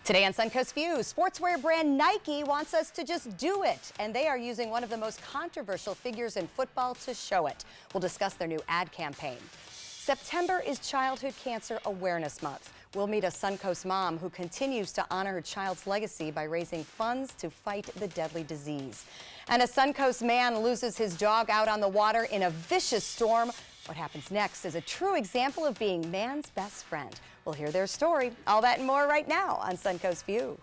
Today on Suncoast View, sportswear brand Nike wants us to just do it, and they are using one of the most controversial figures in football to show it. We'll discuss their new ad campaign. September is Childhood Cancer Awareness Month. We'll meet a Suncoast mom who continues to honor her child's legacy by raising funds to fight the deadly disease. And a Suncoast man loses his dog out on the water in a vicious storm. What happens next is a true example of being man's best friend. We'll hear their story. All that and more right now on Suncoast View.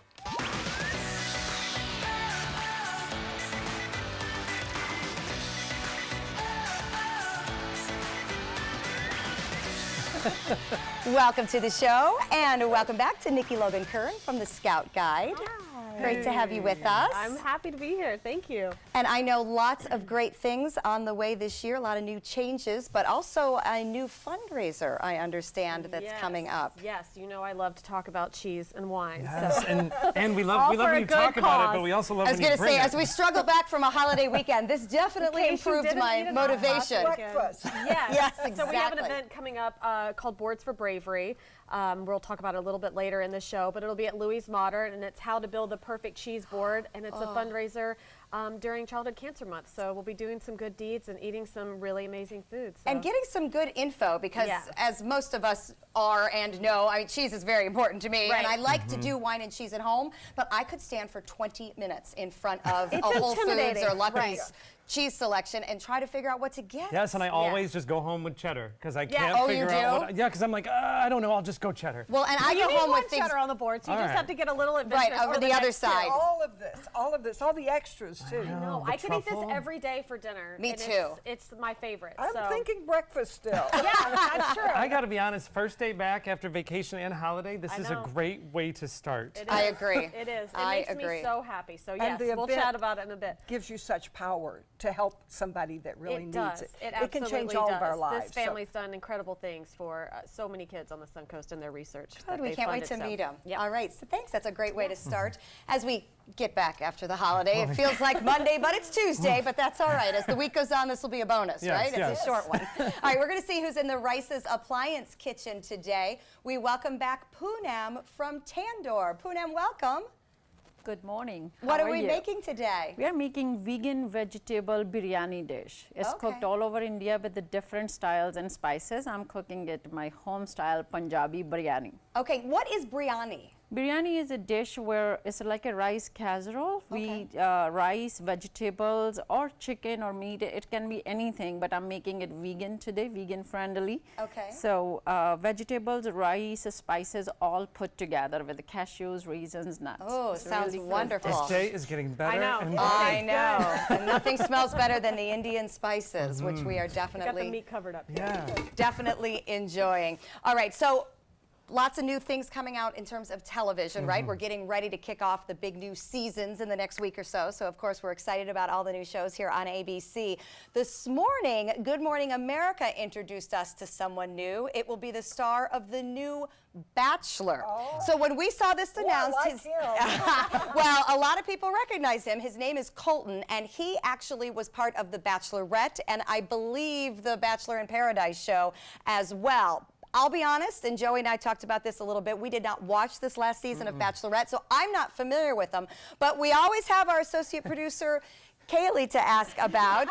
Welcome to the show, and welcome back to Nikki Logan Curran from the Scout Guide. Hi. Great to have you with us. I'm happy to be here. Thank you. And I know lots of great things on the way this year, a lot of new changes, but also a new fundraiser, I understand, that's coming up. Yes, you know I love to talk about cheese and wine. Yes, so. and we love when you talk about it, but we also love when you bring it. I was going to say, as we struggle back from a holiday weekend, this definitely improved my motivation. Breakfast. Yes, exactly. So we have an event coming up called Boards for Bravery. We'll talk about it a little bit later in the show, but it'll be at Louis Modern, and it's how to build the perfect cheese board, and it's a fundraiser during Childhood Cancer Month. So we'll be doing some good deeds and eating some really amazing foods. So. And getting some good info, because as most of us are and know, I mean, cheese is very important to me, and I like to do wine and cheese at home, but I could stand for 20 minutes in front of a Whole Foods or Lucky's cheese selection and try to figure out what to get. Yes, and I always just go home with cheddar because I can't figure out what. Yeah, because I'm like, I don't know, I'll just go cheddar. Well, and I go home with things cheddar on the board, so you just have to get a little adventurous. Right, over the other side. All of this, all the extras too. I know. I could eat this every day for dinner. Me too. It's my favorite. I'm thinking breakfast still. Yeah, that's true. I got to be honest, first day back after vacation and holiday, this is a great way to start. I agree. It is. It makes me so happy. So yes, we'll chat about it in a bit. Gives you such power to help somebody that really needs it. It can change all of our lives. This family's done incredible things for so many kids on the Suncoast in their research. Good. We can't wait to meet them. Yep. All right, so thanks. That's a great way to start. As we get back after the holiday, it feels like Monday, but it's Tuesday, but that's all right. As the week goes on, this will be a bonus, right? It's a short one. All right, we're going to see who's in the Rice's Appliance Kitchen today. We welcome back Poonam from Tandoor. Poonam, welcome. Good morning. What are we making today? We are making vegan vegetable biryani dish. It's cooked all over India with the different styles and spices. I'm cooking it my home style Punjabi biryani. Okay, what is biryani? Biryani is a dish where it's like a rice casserole. We eat rice, vegetables, or chicken or meat. It can be anything, but I'm making it vegan today, vegan friendly. Okay. So vegetables, rice, spices, all put together with the cashews, raisins, nuts. Oh, sounds really wonderful. This day is getting better. I know. And nothing smells better than the Indian spices, which we are definitely got the meat covered up. Definitely enjoying. All right, so. Lots of new things coming out in terms of television, right? We're getting ready to kick off the big new seasons in the next week or so. So, of course, we're excited about all the new shows here on ABC. This morning, Good Morning America introduced us to someone new. It will be the star of the new Bachelor. So when we saw this announced, well, a lot of people recognize him. His name is Colton, and he actually was part of The Bachelorette, and I believe the Bachelor in Paradise show as well. I'll be honest, and Joey and I talked about this a little bit. We did not watch this last season of Bachelorette, so I'm not familiar with them. But we always have our associate producer, Kaylee, to ask about.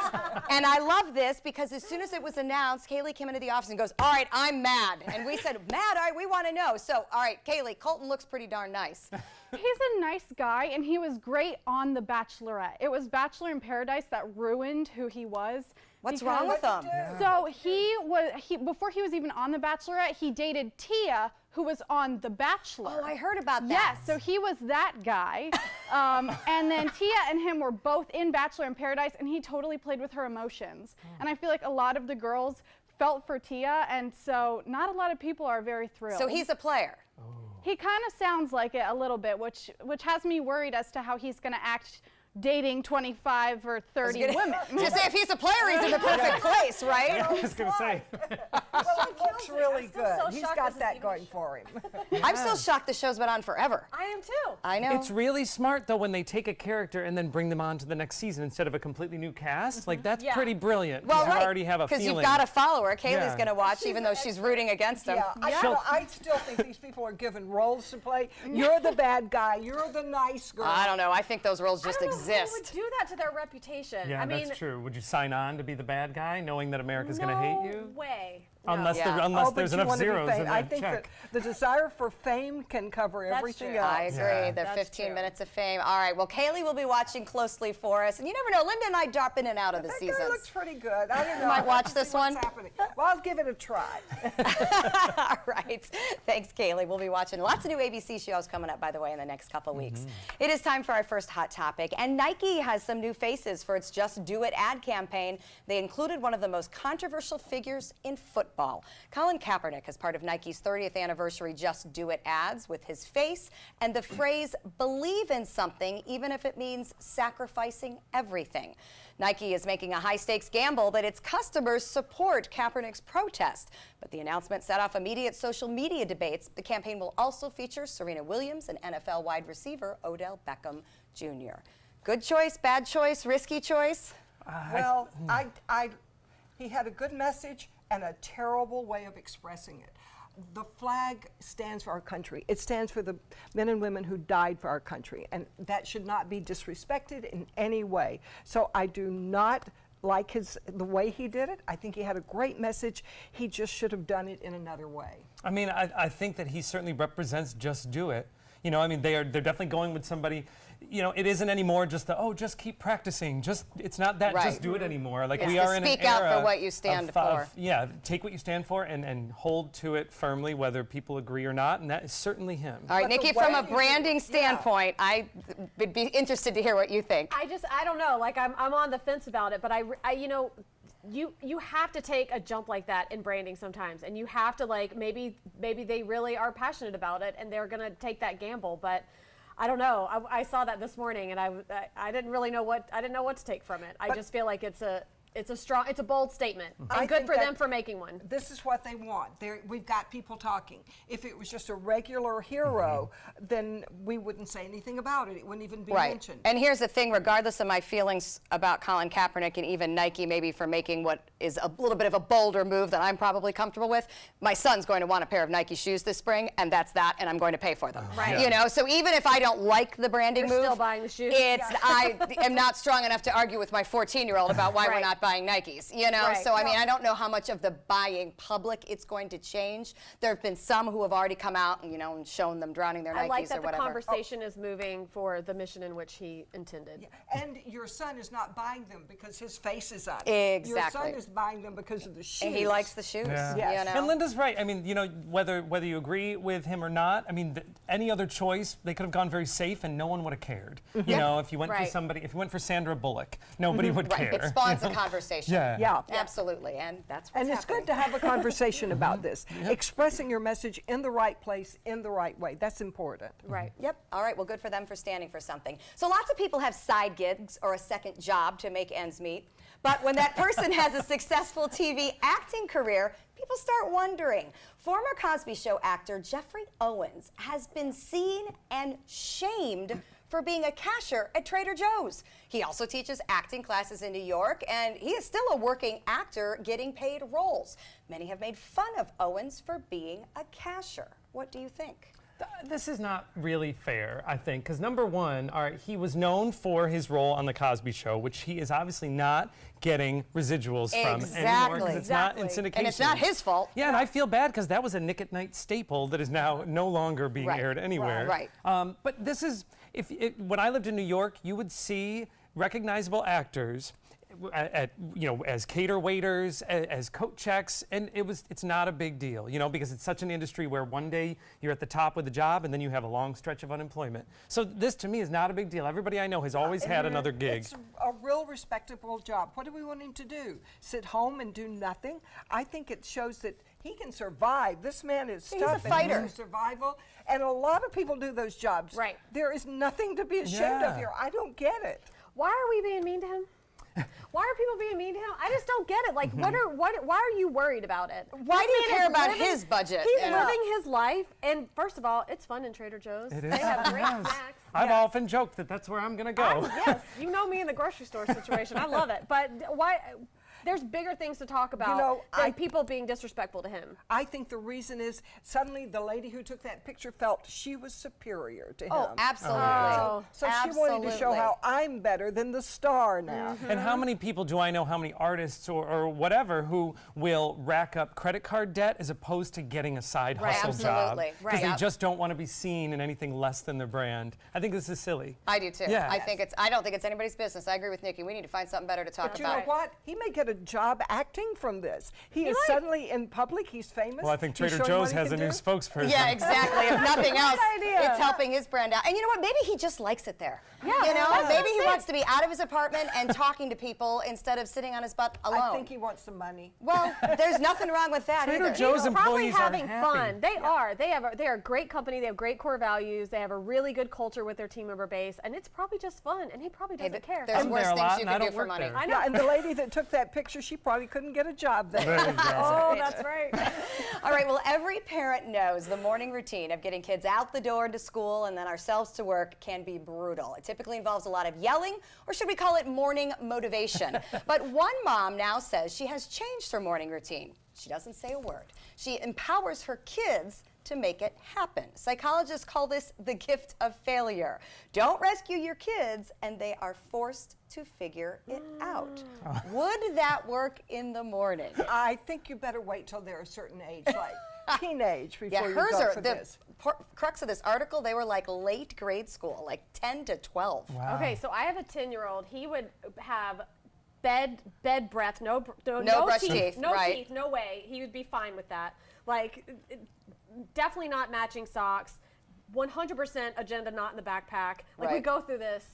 And I love this because as soon as it was announced, Kaylee came into the office and goes, all right, I'm mad. And we said, mad? All right, we want to know. So, all right, Kaylee, Colton looks pretty darn nice. He's a nice guy, and he was great on The Bachelorette. It was Bachelor in Paradise that ruined who he was. What's wrong with him? So before he was even on The Bachelorette, he dated Tia, who was on The Bachelor. Oh, I heard about that. Yes, so he was that guy. And then Tia and him were both in Bachelor in Paradise, and he totally played with her emotions. And I feel like a lot of the girls felt for Tia, and so not a lot of people are very thrilled. So he's a player. He kind of sounds like it a little bit, which has me worried as to how he's going to act dating 25 or 30 women. Just say if he's a player, he's in the perfect place, right? I was going to say. Well, looks really I'm still good. so He's shocked got this is that even going a show. for him. I'm still shocked the show's been on forever. I am too. I know. It's really smart though when they take a character and then bring them on to the next season instead of a completely new cast. Like that's Yeah. pretty brilliant. well, 'cause you right, already have a feeling. because you've got a follower. Kaylee's Yeah. going to watch, even though she's rooting against him. Yeah, I still think these people are given roles to play. You're the bad guy. You're the nice girl. I don't know. I think those roles just I don't know exist. who would do that to their reputation. Yeah, I mean, that's true. Would you sign on to be the bad guy, knowing that America's going to hate you? No way. Unless, Yeah. unless but there's you enough wanna be zeros in famous. that I think check. that the desire for fame can cover That's everything true. else. I agree. Yeah. The That's 15 true. minutes of fame. All right. Well, Kaylee will be watching closely for us. And you never know, Linda and I drop in and out of the That seasons. guy looks pretty good. I don't know. might watch Let's this see what's one. happening. Well, I'll give it a try. All right. Thanks, Kaylee. We'll be watching lots of new ABC shows coming up, by the way, in the next couple weeks. It is time for our first hot topic. And Nike has some new faces for its Just Do It ad campaign. They included one of the most controversial figures in football. Colin Kaepernick is part of Nike's 30th anniversary Just Do It ads with his face and the phrase, believe in something, even if it means sacrificing everything. Nike is making a high-stakes gamble that its customers support Kaepernick's protest. But the announcement set off immediate social media debates. The campaign will also feature Serena Williams and NFL wide receiver Odell Beckham Jr. Good choice, bad choice, risky choice? Well, he had a good message and a terrible way of expressing it. The flag stands for our country. It stands for the men and women who died for our country, and that should not be disrespected in any way. So I do not like the way he did it. I think he had a great message. He just should have done it in another way. I mean, I think that he certainly represents Just Do It. You know, I mean, they're definitely going with somebody. You know, it isn't anymore just just keep practicing. It's not that Right. just do it anymore. Like It's we the are in an speak out era for what you stand for. Yeah, take what you stand for and hold to it firmly, whether people agree or not. And that is certainly him. All right, But the Nikki, from a way you- branding yeah. standpoint, I would be interested to hear what you think. I don't know. Like I'm on the fence about it, but I you know, you have to take a jump like that in branding sometimes, and you have to like maybe they really are passionate about it and they're gonna take that gamble, but. I don't know. I saw that this morning, and I didn't really know what to take from it. I just feel like it's a bold statement, I and good think for them that for making one. This is what they want. We've got people talking. If it was just a regular hero, then we wouldn't say anything about it. It wouldn't even be Right. mentioned. And here's the thing, regardless of my feelings about Colin Kaepernick and even Nike maybe for making what is a little bit of a bolder move that I'm probably comfortable with, my son's going to want a pair of Nike shoes this spring, and that's that, and I'm going to pay for them. Right. You know, so even if I don't like the branding You're move, still buying the shoes. I am not strong enough to argue with my 14-year-old about why we're Right. not buying Nikes. You know, Right. so I mean, I don't know how much of the buying public it's going to change. There have been some who have already come out and, you know, and shown them drowning their I like Nikes that or the whatever. conversation is moving for the mission in which he intended. And your son is not buying them because his face is on it. Your Exactly. son is buying them because of the shoes. And he likes the shoes. Yeah. Yes. You know? And Linda's right. I mean, you know, whether you agree with him or not, I mean, any other choice, they could have gone very safe and no one would have cared. You know, if you went Right. for somebody, if you went for Sandra Bullock, nobody would Right, care. it spawns a conversation. Yeah. Yeah. Absolutely, and that's what's And it's happening. good to have a conversation about this. Expressing your message in the right place, in the right way. That's important. Right. Yep. All right. Well, good for them for standing for something. So lots of people have side gigs or a second job to make ends meet. But when that person has a successful TV acting career, people start wondering. Former Cosby Show actor Jeffrey Owens has been seen and shamed for being a cashier at Trader Joe's. He also teaches acting classes in New York, and he is still a working actor getting paid roles. Many have made fun of Owens for being a cashier. What do you think? This is not really fair, I think, because number one, all right, he was known for his role on The Cosby Show, which he is obviously not getting residuals from anymore, 'cause it's not in syndication. And it's not his fault. Yeah, and I feel bad because that was a Nick at Night staple that is now no longer being Right. aired anywhere. Right. But this is, when I lived in New York, you would see recognizable actors at you know, as cater waiters, as coat checks, and it's not a big deal, you know, because it's such an industry where one day you're at the top with a job and then you have a long stretch of unemployment. So this to me is not a big deal. Everybody I know has always had another gig. It's a real respectable job. What do we want him to do? Sit home and do nothing? I think it shows that he can survive. This man is He's a tough. fighter. And he's a survival. And a lot of people do those jobs. Right. There is nothing to be ashamed of Yeah. here. I don't get it. Why are we being mean to him? Why are people being mean to him? I just don't get it. Like, why are you worried about it? Why do you This man care is about living- his budget? He's Yeah. living his life, and first of all, it's fun in Trader Joe's. It They is. have great Yes. snacks. I've often joked that that's where I'm going to go. Yes, you know me in the grocery store situation. I love it. But why? There's bigger things to talk about know, than people being disrespectful to him. I think the reason is suddenly the lady who took that picture felt she was superior to him. Oh, absolutely. Oh. So she wanted to show Absolutely. how I'm better than the star now. And how many people do I know, how many artists or whatever, who will rack up credit card debt as opposed to getting a side Right, hustle job? absolutely. Because Right. they Yep. just don't want to be seen in anything less than their brand. I think this is silly. I do too. Yeah. I don't think it's anybody's business. I agree with Nikki. We need to find something better to talk But you about. know what? He may get a job acting from this. He is suddenly in public. He's famous. Well, I think He's Trader showing what Joe's he has a can new do. spokesperson. Yeah, exactly. If nothing else, idea. it's helping his brand out. And you know what? Maybe he just likes it there. Yeah, You know, that's what maybe I'm he saying. wants to be out of his apartment and talking to people instead of sitting on his butt alone. I think he wants some money. Well, there's nothing wrong with that Trader either. Joe's People probably employees are having happy. fun. They are. They are a great company. They have great core values. They have a really good culture with their team member base, and it's probably just fun. And he probably Hey, doesn't care. There's I'm worse there a things lot you and I can do don't for work money. there. I know. Yeah, and the lady that took that picture, she probably couldn't get a job there. There you go. Oh, that's right. All right, well, every parent knows the morning routine of getting kids out the door to school and then ourselves to work can be brutal. It typically involves a lot of yelling, or should we call it morning motivation? But one mom now says she has changed her morning routine. She doesn't say a word. She empowers her kids to make it happen. Psychologists call this the gift of failure. Don't rescue your kids, and they are forced to figure it out. Would that work in the morning? I think you better wait till they're a certain age, like teenage, before Yeah, you hers go are for the this. crux of this article. They were like late grade school, like 10 to 12. Wow. Okay, so I have a 10-year-old. He would have bed breath, no brush teeth, teeth, no right. teeth, no way. He would be fine with that. Like, definitely not matching socks. 100% agenda not in the backpack. Like, we Right. go through this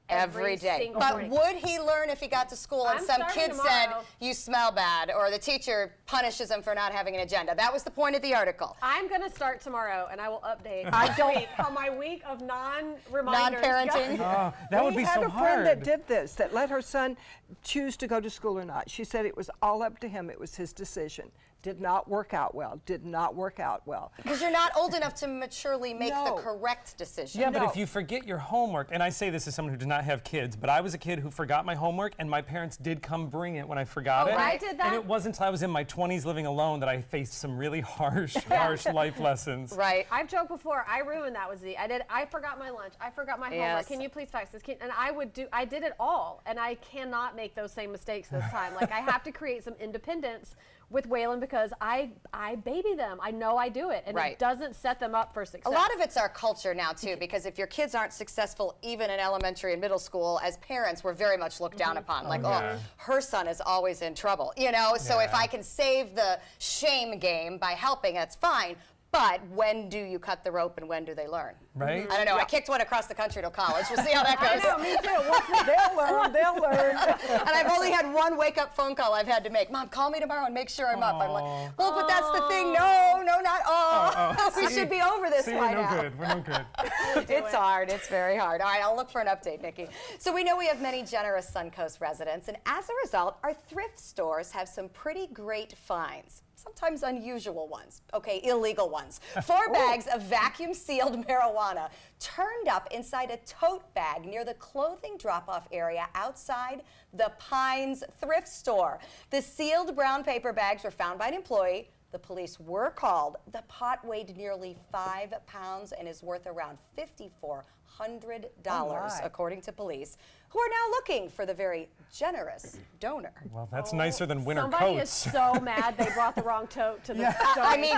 Every day. single But morning. would he learn if he got to school and I'm some starting kid said, tomorrow. you smell bad, or the teacher punishes him for not having an agenda? That was the point of the article. I'm going to start tomorrow, and I will update how my week of non-reminders Non-parenting. go. Oh, that would We be had so a friend that hard. did this, that let her son choose to go to school or not. She said it was all up to him. It was his decision. Did not work out well. Did not work out well. Because you're not old enough to maturely make No. the correct decision. Yeah, but No. if you forget your homework, and I say this as someone who did not have kids, but I was a kid who forgot my homework, and my parents did come bring it when I forgot Oh, it. I did that? And it wasn't until I was in my 20s living alone that I faced some really harsh life lessons. Right. I've joked before. I ruined that with Z. I forgot my lunch. I forgot my homework. Yes. Can you please fax this? And I did it all, and I cannot make those same mistakes this time. Like, I have to create some independence with Waylon because I baby them. I know I do it, and Right. it doesn't set them up for A success. lot of it's our culture now, too, because if your kids aren't successful even in elementary and middle school, as parents, we're very much looked down upon. Like, yeah. oh, her son is always in trouble, you know? So if Yeah. I can save the shame game by helping, that's fine. But when do you cut the rope and when do they learn? Right? I don't know. I kicked one across the country to college. We'll see how that I goes. know, me too. They'll learn. They'll learn. And I've only had one wake-up phone call I've had to make. Mom, call me tomorrow and make sure I'm up. I'm like, well, but that's the thing. No, not we See? should be over this See, by we're no now. good. We're no good. It's hard. It's very hard. All right, I'll look for an update, Nikki. So we know we have many generous Suncoast residents, and as a result, our thrift stores have some pretty great finds. Sometimes unusual ones. Okay, illegal ones. 4 bags of vacuum-sealed marijuana turned up inside a tote bag near the clothing drop-off area outside the Pines thrift store. The sealed brown paper bags were found by an employee. The police were called. The pot weighed nearly 5 pounds and is worth around $5,400, according to police, who are now looking for the very generous donor. Well, that's nicer than winter Somebody coats. is so mad they brought the wrong tote to the store. I mean,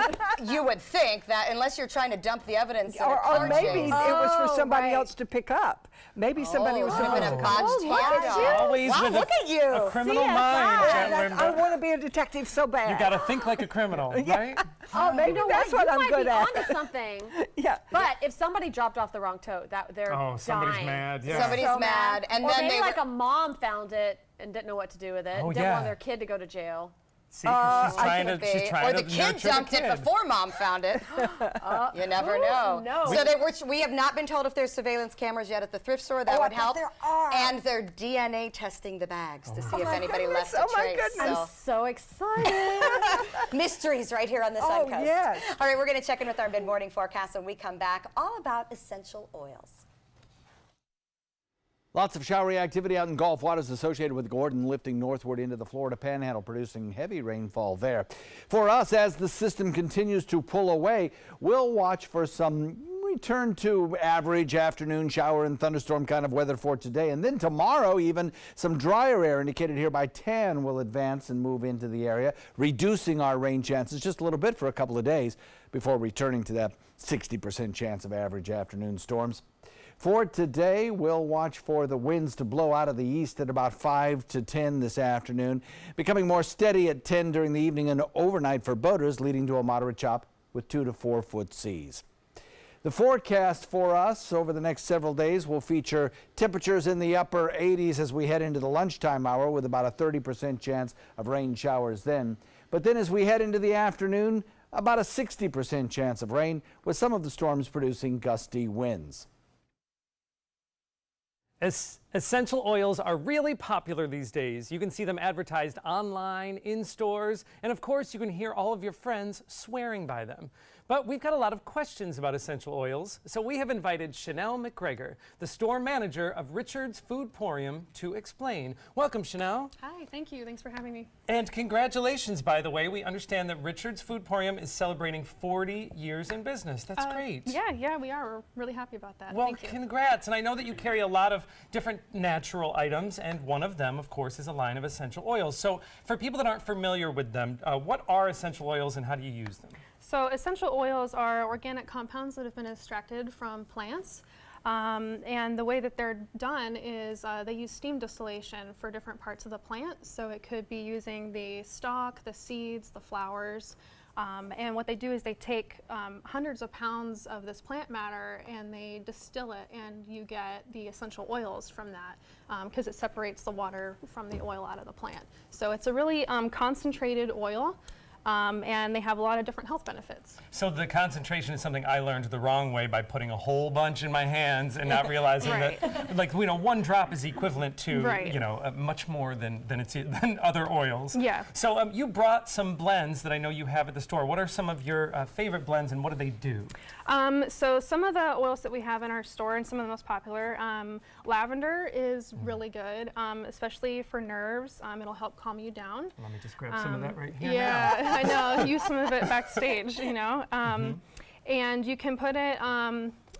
you would think that unless you're trying to dump the evidence in a Or car maybe chase. it was for Oh, somebody right. else to pick up. Maybe somebody was Could have supposed been to. a God's look hand at on. you. Always Wow, with look at you. a criminal CSI. mind, Yeah, Jen I Linda. want to be a detective so bad. You got to think like a criminal, right? Oh, maybe You know that's what? what I'm you good might at. be onto something. Yeah. But if somebody dropped off the wrong tote, they're Oh, somebody's dying. mad, yeah. Somebody's So mad, and or then maybe they like were- a mom found it and didn't know what to do with it. Oh, didn't yeah. want their kid to go to jail. See, 'cause she's I trying could to, she's be. trying Or to the kid nurture dumped the it kid. before mom found it. You never know. no. So we have not been told if there's surveillance cameras yet at the thrift store. That Oh, I would bet help. there are. And they're DNA testing the bags to see if my anybody goodness, left a oh my trace. goodness. I'm so excited. Mysteries right here on the Oh, Suncoast. yes. All right, we're going to check in with our mid-morning forecast when we come back. All about essential oils. Lots of showery activity out in Gulf waters associated with Gordon lifting northward into the Florida Panhandle, producing heavy rainfall there. For us, as the system continues to pull away, we'll watch for some return to average afternoon shower and thunderstorm kind of weather for today. And then tomorrow, even some drier air indicated here by 10 will advance and move into the area, reducing our rain chances just a little bit for a couple of days before returning to that 60% chance of average afternoon storms. For today, we'll watch for the winds to blow out of the east at about 5 to 10 this afternoon, becoming more steady at 10 during the evening and overnight for boaters, leading to a moderate chop with 2 to 4 foot seas. The forecast for us over the next several days will feature temperatures in the upper 80s as we head into the lunchtime hour, with about a 30% chance of rain showers then. But then as we head into the afternoon, about a 60% chance of rain, with some of the storms producing gusty winds. Essential oils are really popular these days. You can see them advertised online, in stores, and of course you can hear all of your friends swearing by them. But we've got a lot of questions about essential oils, so we have invited Chanel McGregor, the store manager of Richard's Foodporium, to explain. Welcome, Chanel. Hi, thank you. Thanks for having me. And congratulations, by the way. We understand that Richard's Foodporium is celebrating 40 years in business. That's great. Yeah, we are. We're really happy about that. Well, Thank you. congrats. And I know that you carry a lot of different natural items, and one of them, of course, is a line of essential oils. So for people that aren't familiar with them, what are essential oils and how do you use them? So essential oils are organic compounds that have been extracted from plants. And the way that they're done is they use steam distillation for different parts of the plant. So it could be using the stalk, the seeds, the flowers. And what they do is they take hundreds of pounds of this plant matter and they distill it, and you get the essential oils from that because it separates the water from the oil out of the plant. So it's a really concentrated oil. And they have a lot of different health benefits. So the concentration is something I learned the wrong way by putting a whole bunch in my hands and not realizing Right. that, like, you know, one drop is equivalent to, Right. you know, much more than other oils. Yeah. So you brought some blends that I know you have at the store. What are some of your favorite blends and what do they do? So some of the oils that we have in our store and some of the most popular, lavender is really good, especially for nerves. It'll help calm you down. Let me just grab some of that right here. Yeah, I know. Use some of it backstage, you know. And you can put it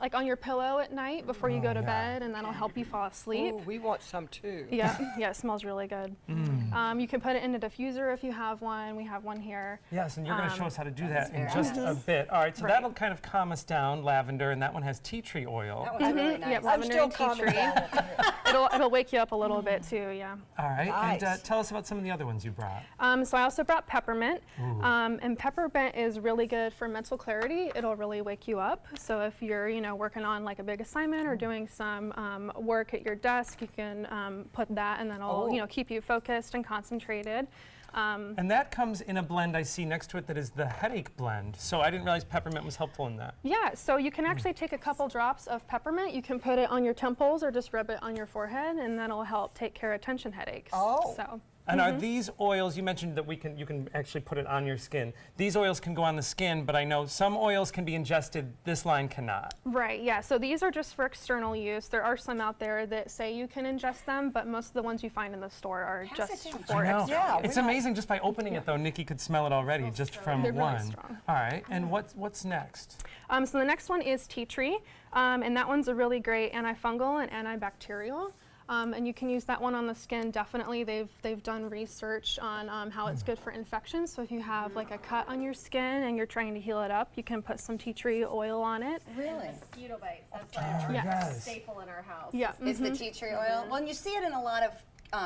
like on your pillow at night before you go to bed, and that'll help you fall asleep. Oh, we want some too. Yeah, it smells really good. You can put it in a diffuser if you have one. We have one here. Yes, and you're going to show us how to do that in just a bit. All right, so that'll kind of calm us down, lavender, and that one has tea tree oil. That one's really nice. Yep, I'm lavender still and tea calming tree. down. It'll wake you up a little bit too, yeah. All right, Nice. and tell us about some of the other ones you brought. So I also brought peppermint, and peppermint is really good for mental clarity. It'll really wake you up. So if you're, you know, working on like a big assignment or doing some work at your desk, you can put that, and then it'll, you know, keep you focused and concentrated. And that comes in a blend I see next to it that is the headache blend. So I didn't realize peppermint was helpful in that. Yeah, so you can actually take a couple drops of peppermint. You can put it on your temples or just rub it on your forehead, and that'll help take care of tension headaches. Oh. So. And are these oils, you mentioned that you can actually put it on your skin. These oils can go on the skin, but I know some oils can be ingested, this line cannot. Right, yeah, so these are just for external use. There are some out there that say you can ingest them, but most of the ones you find in the store are just for I know. external. Yeah, It's amazing just by opening it though. Nikki could smell it already just from They're really one. strong. All right, and what's next? So the next one is tea tree, and that one's a really great antifungal and antibacterial. And you can use that one on the skin. Definitely, they've done research on how it's good for infections. So if you have like a cut on your skin and you're trying to heal it up, you can put some tea tree oil on it. Really? Mosquito bites. That's like Yes. a staple in our house. Yeah. Is the tea tree oil? Well, and you see it in a lot of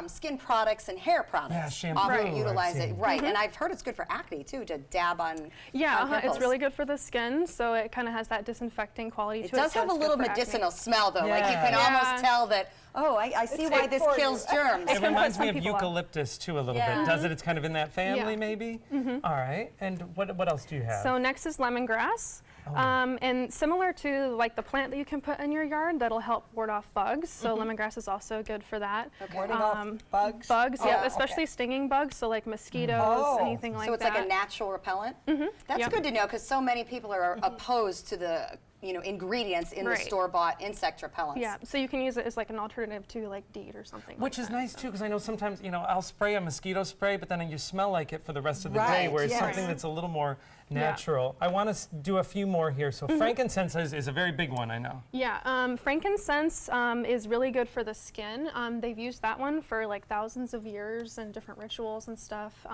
skin products and hair products. Yeah, shampoo, often I've utilize it, seen. right? And I've heard it's good for acne too, to dab on. Yeah, on pimples. it's really good for the skin, so it kind of has that disinfecting quality It to it. does so have a it's good little for acne. medicinal smell though. Like you Yeah. can almost tell that. Oh, I see why this for you. kills germs. It reminds me some of people off. eucalyptus too a little Yeah. bit. Does it? It's kind of in that family Yeah. maybe? All right. And what else do you have? So next is lemongrass. And similar to like the plant that you can put in your yard, that'll help ward off bugs. So lemongrass is also good for that. Warding off bugs? Bugs, Oh, yeah, okay. especially stinging bugs. So like mosquitoes, Oh. anything like So it's that. like a natural repellent? That's Yep. good to know because so many people are opposed to the ingredients in the Right. store-bought insect repellents. Yeah, so you can use it as like an alternative to like DEET or something. Which like is that. nice too, because I know sometimes, I'll spray a mosquito spray, but then you smell like it for the rest of the day, Right, whereas yes. something that's a little more natural. I want to do a few more here. So frankincense is a very big one, I know. Yeah, frankincense is really good for the skin. They've used that one for like thousands of years in different rituals and stuff.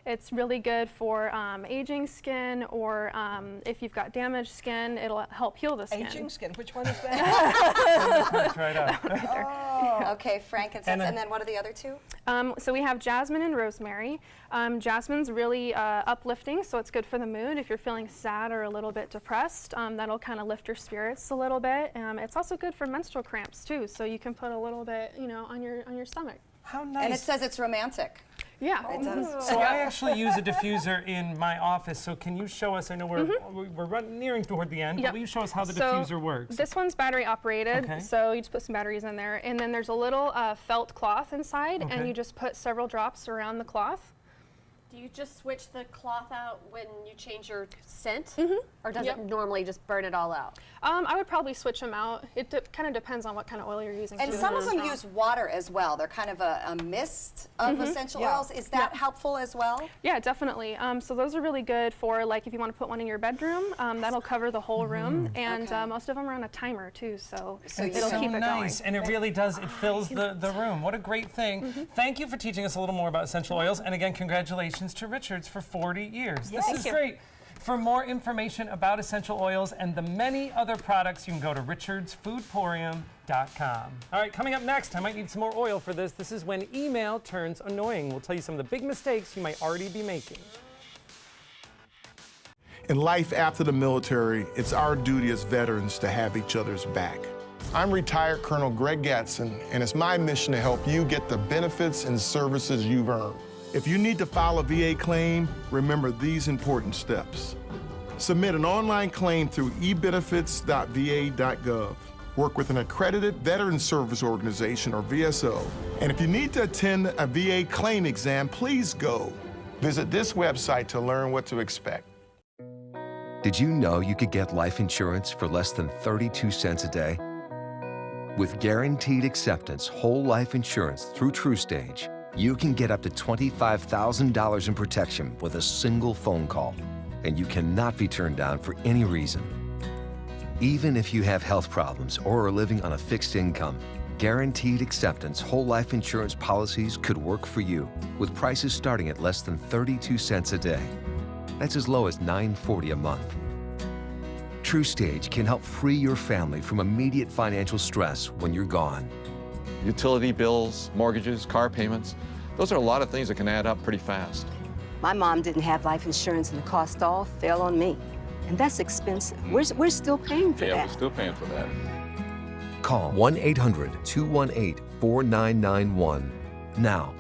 It's really good for aging skin, or if you've got damaged skin, it'll help heal the skin. Aging skin, which one is that? That's right up. Okay, frankincense. And then what are the other two? So we have jasmine and rosemary. Jasmine's really uplifting, so it's good for the mood. If you're feeling sad or a little bit depressed, that'll kind of lift your spirits a little bit. It's also good for menstrual cramps too, so you can put a little bit, on your stomach. How nice. And it says it's romantic. Yeah. It does. So I actually use a diffuser in my office. So can you show us? I know we're nearing toward the end. Yep. But will you show us how the So diffuser works? This one's battery operated, Okay. so you just put some batteries in there, and then there's a little felt cloth inside, Okay. and you just put several drops around the cloth. Do you just switch the cloth out when you change your scent? Or does Yep. it normally just burn it all out? I would probably switch them out. It kind of depends on what kind of oil you're using. And too. some of them use water as well. They're kind of a mist of essential oils. Is that helpful as well? Yeah, definitely. So those are really good for like if you want to put one in your bedroom. That'll cover the whole room, and Okay. most of them are on a timer too, so So it'll so keep it nice, going. and it really does. It fills the room. What a great thing! Thank you for teaching us a little more about essential oils, and again, congratulations to Richards for 40 years. This is great. For more information about essential oils and the many other products, you can go to richardsfoodporium.com. All right, coming up next, I might need some more oil for this. This is when email turns annoying. We'll tell you some of the big mistakes you might already be making. In life after the military, it's our duty as veterans to have each other's back. I'm retired Colonel Greg Gatson, and it's my mission to help you get the benefits and services you've earned. If you need to file a VA claim, remember these important steps. Submit an online claim through ebenefits.va.gov. Work with an accredited Veterans Service Organization, or VSO. And if you need to attend a VA claim exam, please go. Visit this website to learn what to expect. Did you know you could get life insurance for less than 32 cents a day? With guaranteed acceptance whole life insurance through TrueStage, you can get up to $25,000 in protection with a single phone call, and you cannot be turned down for any reason. Even if you have health problems or are living on a fixed income, guaranteed acceptance whole life insurance policies could work for you, with prices starting at less than 32 cents a day. That's as low as $9.40 a month. TrueStage can help free your family from immediate financial stress when you're gone. Utility bills, mortgages, car payments, those are a lot of things that can add up pretty fast. My mom didn't have life insurance and the cost all fell on me. And that's expensive. We're still paying for Yeah, that. we're still paying for that. Call 1-800-218-4991. Now,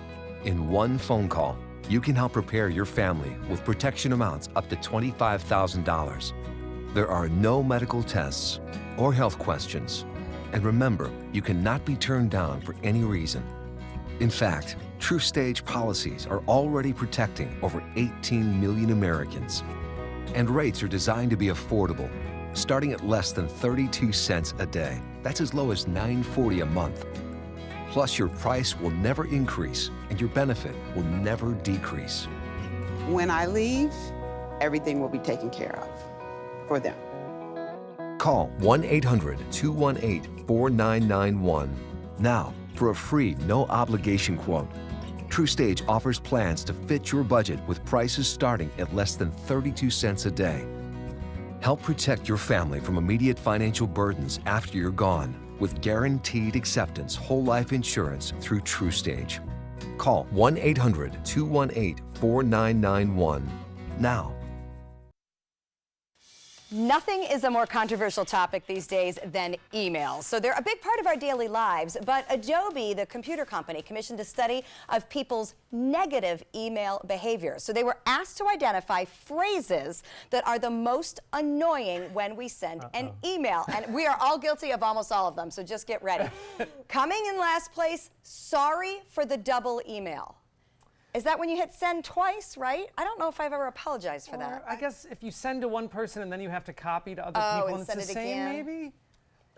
in one phone call, you can help prepare your family with protection amounts up to $25,000. There are no medical tests or health questions. And remember, you cannot be turned down for any reason. In fact, TrueStage policies are already protecting over 18 million Americans. And rates are designed to be affordable, starting at less than 32 cents a day. That's as low as $9.40 a month. Plus, your price will never increase and your benefit will never decrease. When I leave, everything will be taken care of for them. Call 1-800-218-4991 now for a free, no-obligation quote. TrueStage offers plans to fit your budget with prices starting at less than 32 cents a day. Help protect your family from immediate financial burdens after you're gone with guaranteed acceptance whole life insurance through TrueStage. Call 1-800-218-4991 now. Nothing is a more controversial topic these days than emails. So they're a big part of our daily lives, but Adobe, the computer company, commissioned a study of people's negative email behavior. So they were asked to identify phrases that are the most annoying when we send an email. And we are all guilty of almost all of them, so just get ready. Coming in last place, sorry for the double email. Is that when you hit send twice, right? I don't know if I've ever apologized for that. I guess if you send to one person and then you have to copy to other people and it's the same, maybe?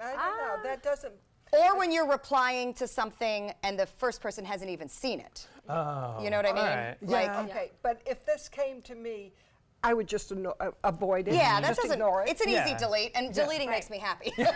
I don't know. That doesn't. Or when you're replying to something and the first person hasn't even seen it. Oh. You know what I mean? Right. Like, Yeah. Okay, but if this came to me, I would just avoid it. yeah, that just doesn't. ignore it. It's an easy delete, and deleting makes me happy. So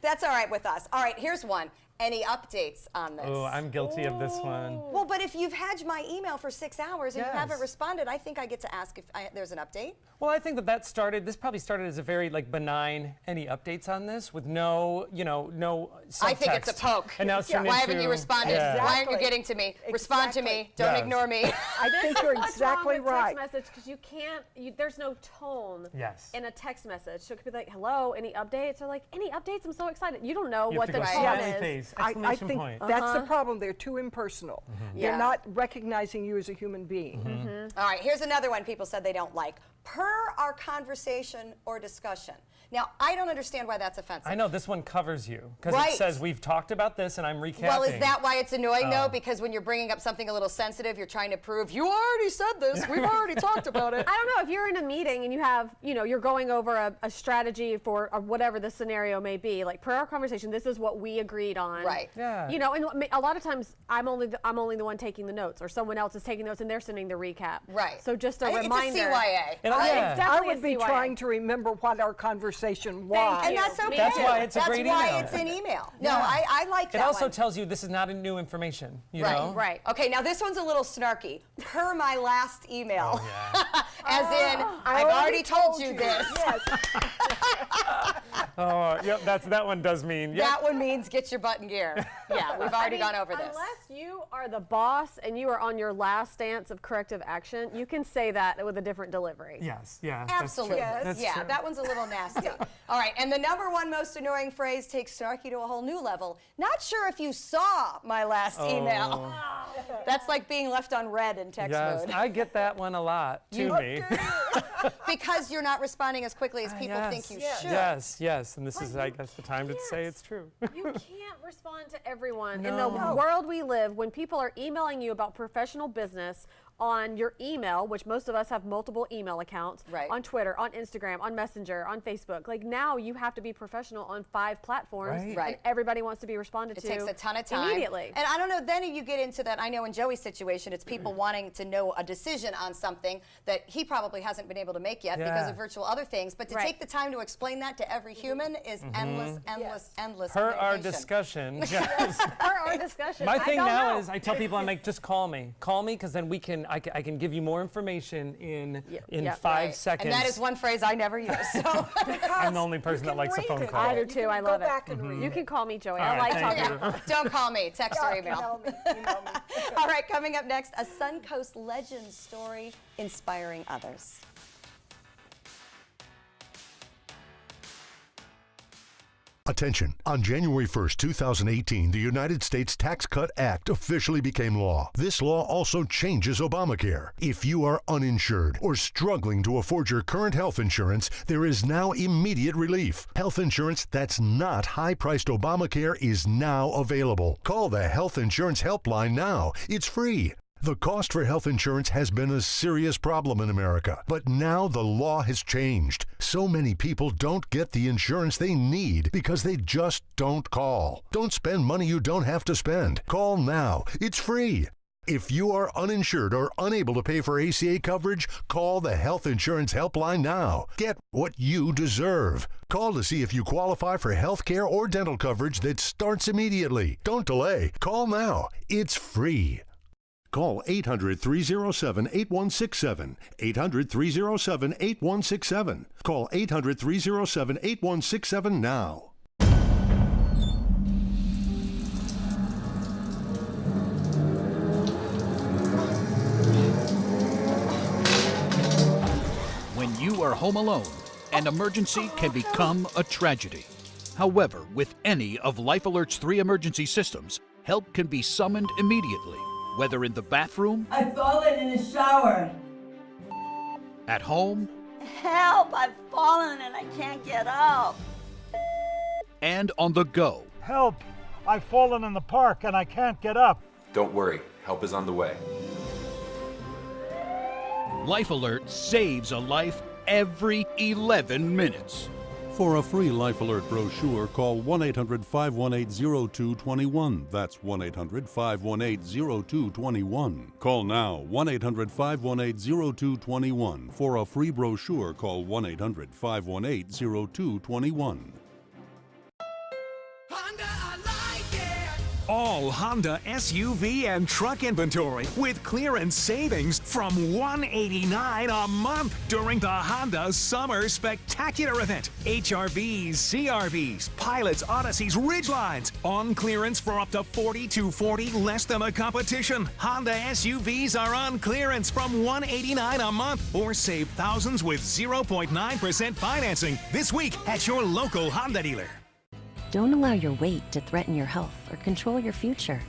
that's all right with us. All right, here's one. Any updates on this? Oh, I'm guilty of this one. Well, but if you've had my email for 6 hours and you haven't Yes. responded, I think I get to ask if there's an update. Well, I think this probably started as a very benign, any updates on this with no, no subtext. I think it's a poke. And now it's turned Why into, haven't you responded? Yeah. Why aren't you getting to me? Respond to me. Don't Yes. ignore me. I think you're What's exactly wrong with right. text message because you can't. There's no tone. Yes. In a text message, so it could be like, "Hello, any updates?" Or like, "Any updates? I'm so excited." You don't know You what have to the go tone smiley is. face, I exclamation think point. that's the problem. They're too impersonal. Yeah. They're not recognizing you as a human being. All right, here's another one people said they don't like. Per our conversation or discussion. Now, I don't understand why that's offensive. I know this one covers you because Right. it says we've talked about this and I'm recapping. Well, is that why it's annoying, though? Because when you're bringing up something a little sensitive, you're trying to prove, you already said this. We've already talked about it. I don't know if you're in a meeting and you have, you're going over a strategy for whatever the scenario may be. Like per our conversation, this is what we agreed on. Right. Yeah. And a lot of times I'm only the one taking the notes, or someone else is taking notes and they're sending the recap. Right. So just a I think reminder. It's a CYA. It's I definitely would a be CYA. trying to remember what our conversation was. And that's okay. That's why it's a great That's why email. it's an email. No, Yeah. I like that It also one. tells you this is not a new information. You Right, know? right. Okay, now this one's a little snarky. Per my last email. Oh, yeah. As in, I've already told you this. Yes. Oh, yep. That one does mean. Yep. That one means get your butt in gear. Yeah, we've already gone over this. Unless you are the boss and you are on your last stance of corrective action, you can say that with a different delivery. Yes. Yeah. Absolutely. That's true. Yeah, that one's a little nasty. All right, and the number one most annoying phrase takes snarky to a whole new level. Not sure if you saw my last email. That's like being left on red in text Yes, mode. I get that one a lot to me. Because you're not responding as quickly as people yes. think you should. Yes, yes, and this is, I guess, the time to say it's true. You can't respond to everyone. In No. the world we live, when people are emailing you about professional business on your email, which most of us have multiple email accounts, Right. on Twitter, on Instagram, on Messenger, on Facebook. Like now you have to be professional on 5 platforms, Right. Right. and everybody wants to be responded It to takes a ton of time. immediately. And I don't know, then you get into that, I know in Joey's situation, it's people wanting to know a decision on something that he probably hasn't been able to make yet because Yeah. of virtual other things. But to Right. take the time to explain that to every human is endless, endless Per our communication. discussion. Yes. For our discussion. My I thing don't now know. is I tell people, I'm like, just call me. Call me because then I can give you more information in Yep. 5 Right. seconds. And that is one phrase I never use. So. I'm the only person that likes a phone call. I do too. I love go it. back and read You it. can call me, Joey. All I right, like thank talking. you. Don't call me, text or email. Email me. All right, coming up next, a Suncoast legend story inspiring others. Attention. On January 1st, 2018, the United States Tax Cut Act officially became law. This law also changes Obamacare. If you are uninsured or struggling to afford your current health insurance, there is now immediate relief. Health insurance that's not high-priced Obamacare is now available. Call the Health Insurance Helpline now. It's free. The cost for health insurance has been a serious problem in America, but now the law has changed. So many people don't get the insurance they need because they just don't call. Don't spend money you don't have to spend. Call now. It's free. If you are uninsured or unable to pay for ACA coverage, call the Health Insurance Helpline now. Get what you deserve. Call to see if you qualify for health care or dental coverage that starts immediately. Don't delay. Call now. It's free. Call 800-307-8167. 800-307-8167. Call 800-307-8167 now. You are home alone. An emergency can become a tragedy. However, with any of Life Alert's 3 emergency systems, help can be summoned immediately, whether in the bathroom, I've fallen in the shower. at home, Help! I've fallen and I can't get up. and on the go. Help! I've fallen in the park and I can't get up. Don't worry, help is on the way. Life Alert saves a life every 11 minutes. For a free Life Alert brochure, call 1-800-518-0221. That's 1-800-518-0221. Call now, 1-800-518-0221. For a free brochure, call 1-800-518-0221. All Honda SUV and truck inventory with clearance savings from $189 a month during the Honda Summer Spectacular event. HRVs, CRVs, Pilots, Odysseys, Ridgelines on clearance for up to $4,240 less than the competition. Honda SUVs are on clearance from $189 a month or save thousands with 0.9% financing this week at your local Honda dealer. Don't allow your weight to threaten your health or control your future.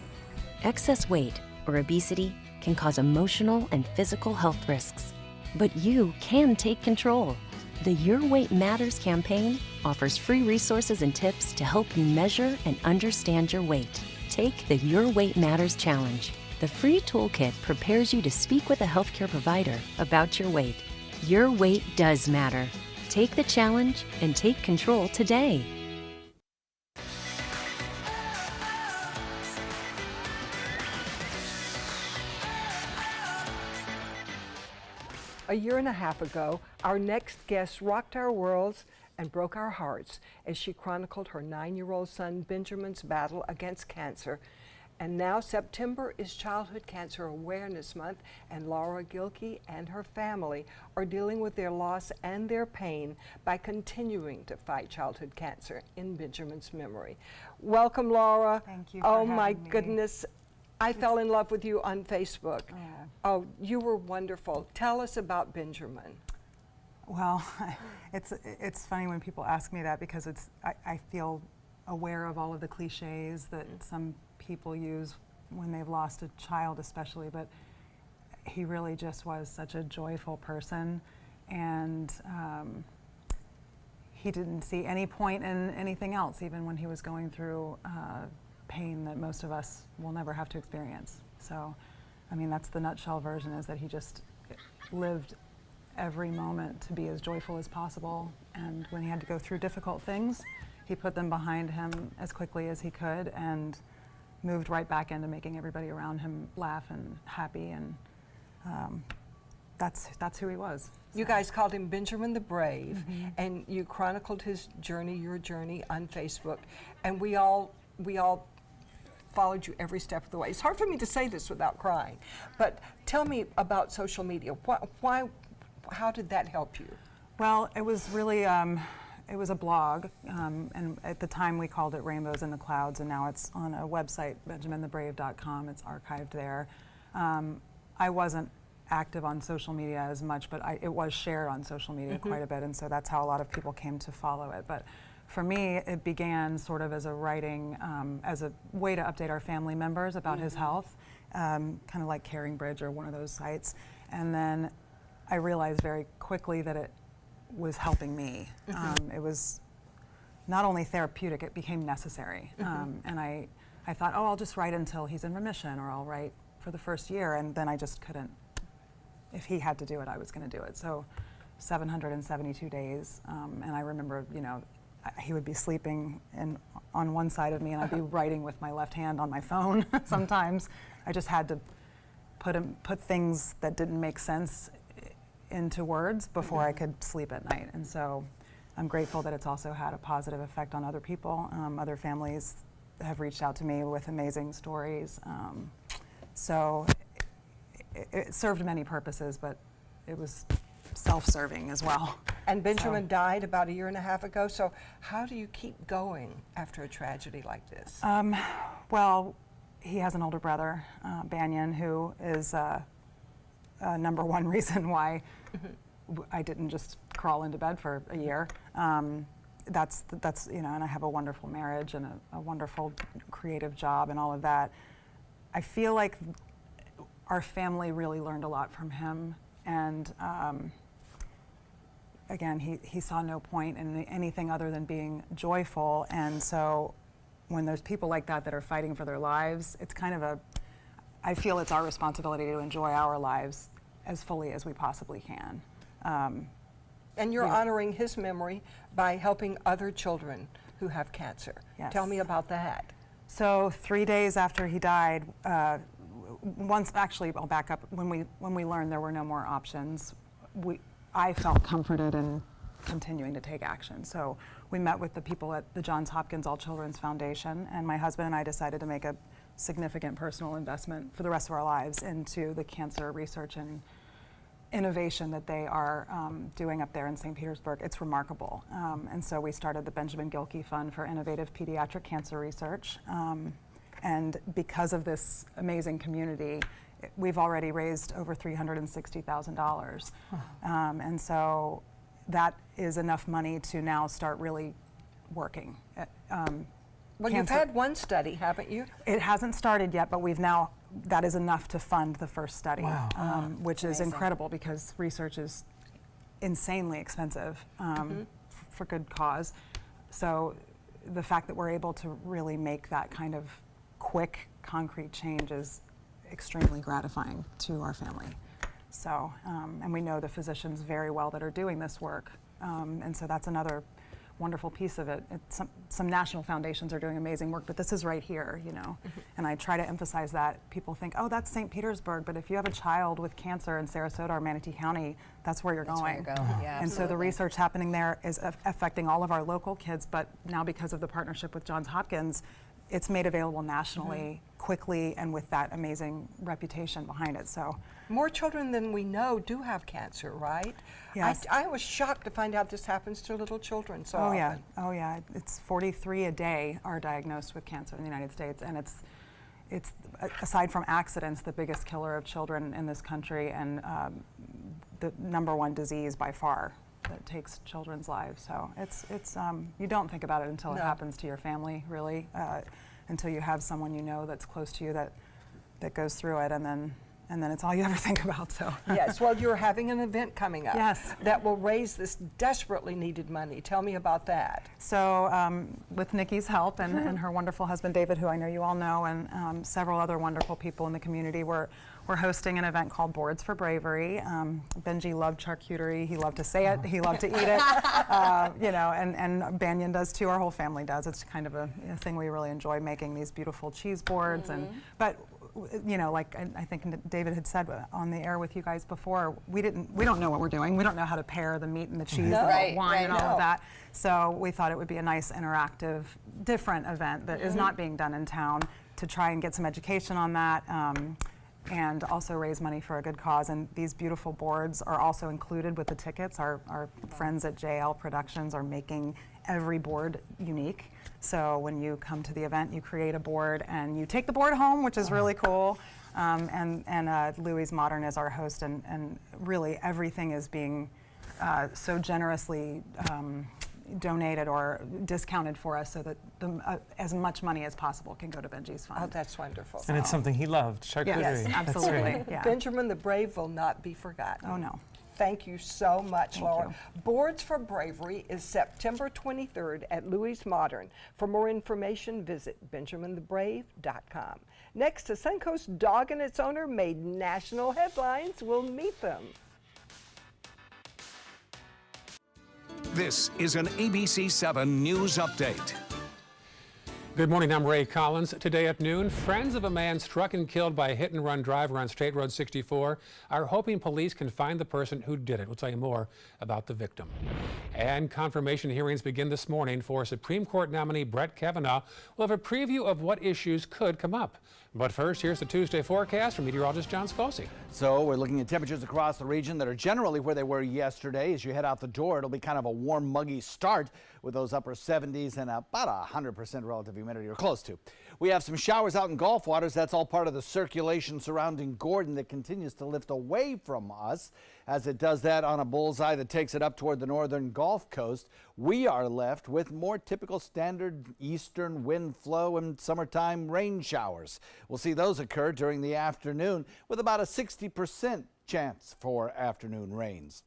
Excess weight or obesity can cause emotional and physical health risks. But you can take control. The Your Weight Matters campaign offers free resources and tips to help you measure and understand your weight. Take the Your Weight Matters Challenge. The free toolkit prepares you to speak with a healthcare provider about your weight. Your weight does matter. Take the challenge and take control today. A year and a half ago, our next guest rocked our worlds and broke our hearts as she chronicled her 9-year-old son Benjamin's battle against cancer. And now September is Childhood Cancer Awareness Month, and Laura Gilkey and her family are dealing with their loss and their pain by continuing to fight childhood cancer in Benjamin's memory. Welcome, Laura. Thank you for Oh having my me. goodness. I fell in love with you on Facebook. Oh, you were wonderful. Tell us about Benjamin. Well, it's funny when people ask me that because I feel aware of all of the cliches that some people use when they've lost a child especially, but he really just was such a joyful person, and he didn't see any point in anything else, even when he was going through pain that most of us will never have to experience. So, I mean, that's the nutshell version, is that he just lived every moment to be as joyful as possible, and when he had to go through difficult things, he put them behind him as quickly as he could and moved right back into making everybody around him laugh and happy, and that's who he was. You guys called him Benjamin the Brave, and you chronicled his journey, your journey, on Facebook, and we all followed you every step of the way. It's hard for me to say this without crying, but tell me about social media. How did that help you? Well, it was really, it was a blog, and at the time we called it Rainbows in the Clouds, and now it's on a website, benjaminthebrave.com. It's archived there. I wasn't active on social media as much, but it was shared on social media quite a bit, and so that's how a lot of people came to follow it. But for me, it began sort of as a writing, as a way to update our family members about his health, kind of like Caring Bridge or one of those sites. And then I realized very quickly that it was helping me. It was not only therapeutic, it became necessary. And I thought, oh, I'll just write until he's in remission, or I'll write for the first year, and then I just couldn't. If he had to do it, I was going to do it. So 772 days, and I remember, you know, he would be sleeping on one side of me, and I'd be writing with my left hand on my phone sometimes. I just had to put things that didn't make sense into words before I could sleep at night. And so I'm grateful that it's also had a positive effect on other people. Other families have reached out to me with amazing stories. So it served many purposes, but it was self-serving as well. And Benjamin died about a year and a half ago, so how do you keep going after a tragedy like this? Well, he has an older brother, Banyan, who is number one reason why I didn't just crawl into bed for a year. That's you know, and I have a wonderful marriage and a wonderful creative job and all of that. I feel like our family really learned a lot from him, and again, he saw no point in anything other than being joyful. And so when there's people like that that are fighting for their lives, it's kind of I feel it's our responsibility to enjoy our lives as fully as we possibly can. And you're honoring his memory by helping other children who have cancer. Yes. Tell me about that. So 3 days after he died, actually, I'll back up. When we learned there were no more options, I felt comforted in continuing to take action. So we met with the people at the Johns Hopkins All Children's Foundation, and my husband and I decided to make a significant personal investment for the rest of our lives into the cancer research and innovation that they are doing up there in St. Petersburg. It's remarkable. And so we started the Benjamin Gilkey Fund for Innovative Pediatric Cancer Research. And because of this amazing community, we've already raised over $360,000. And so that is enough money to now start really working. Well, you've had one study, haven't you? It hasn't started yet, but that is enough to fund the first study, which is incredible because research is insanely expensive for good cause. So the fact that we're able to really make that kind of quick, concrete change is extremely gratifying to our family. So, and we know the physicians very well that are doing this work, and so that's another wonderful piece of it. Some national foundations are doing amazing work, but this is right here, you know. And I try to emphasize that. People think, oh, that's St. Petersburg, but if you have a child with cancer in Sarasota or Manatee County, that's where you're going. Yeah, and so the research happening there is affecting all of our local kids, but now because of the partnership with Johns Hopkins, it's made available nationally quickly and with that amazing reputation behind it. So more children than we know do have cancer, right? Yes. I was shocked to find out this happens to little children so often. Oh yeah, it's 43 a day are diagnosed with cancer in the United States, and it's aside from accidents, the biggest killer of children in this country, and the #1 disease by far that takes children's lives. So it's you don't think about it until it happens to your family, really, until you have someone you know that's close to you that goes through it, and then it's all you ever think about. So yes, well, you're having an event coming up. Yes. That will raise this desperately needed money. Tell me about that. So with Nikki's help and her wonderful husband David, who I know you all know, and several other wonderful people in the community, we're hosting an event called Boards for Bravery. Benji loved charcuterie. He loved to say it. He loved to eat it. You know, and Banyan does too. Our whole family does. It's kind of a thing we really enjoy, making these beautiful cheese boards. But you know, like I think David had said on the air with you guys before, we don't know what we're doing. We don't know how to pair the meat and the cheese and the wine and all of that. So we thought it would be a nice, interactive, different event that is not being done in town, to try and get some education on that. And also raise money for a good cause. And these beautiful boards are also included with the tickets. Our friends at JL Productions are making every board unique. So when you come to the event, you create a board and you take the board home, which is really cool. And Louise Modern is our host, and really everything is being so generously donated or discounted for us, so that as much money as possible can go to Benji's fund. Oh, that's wonderful. And it's something he loved, charcuterie. Yes, absolutely. Right. Yeah. Benjamin the Brave will not be forgotten. Oh, no. Thank you so much, Thank Laura. you. Boards for Bravery is September 23rd at Louise Modern. For more information, visit benjaminthebrave.com. Next, a Suncoast dog and its owner made national headlines. We'll meet them. This is an ABC 7 News Update. Good morning, I'm Ray Collins. Today at noon, friends of a man struck and killed by a hit-and-run driver on State Road 64 are hoping police can find the person who did it. We'll tell you more about the victim. And confirmation hearings begin this morning for Supreme Court nominee Brett Kavanaugh. We'll have a preview of what issues could come up. But first, here's the Tuesday forecast from meteorologist John Scosi. So we're looking at temperatures across the region that are generally where they were yesterday. As you head out the door, it'll be kind of a warm, muggy start with those upper 70s and about 100% relative humidity, or close to. We have some showers out in Gulf waters. That's all part of the circulation surrounding Gordon that continues to lift away from us. As it does that on a bullseye that takes it up toward the northern Gulf Coast, we are left with more typical standard eastern wind flow and summertime rain showers. We'll see those occur during the afternoon with about a 60% chance for afternoon rains.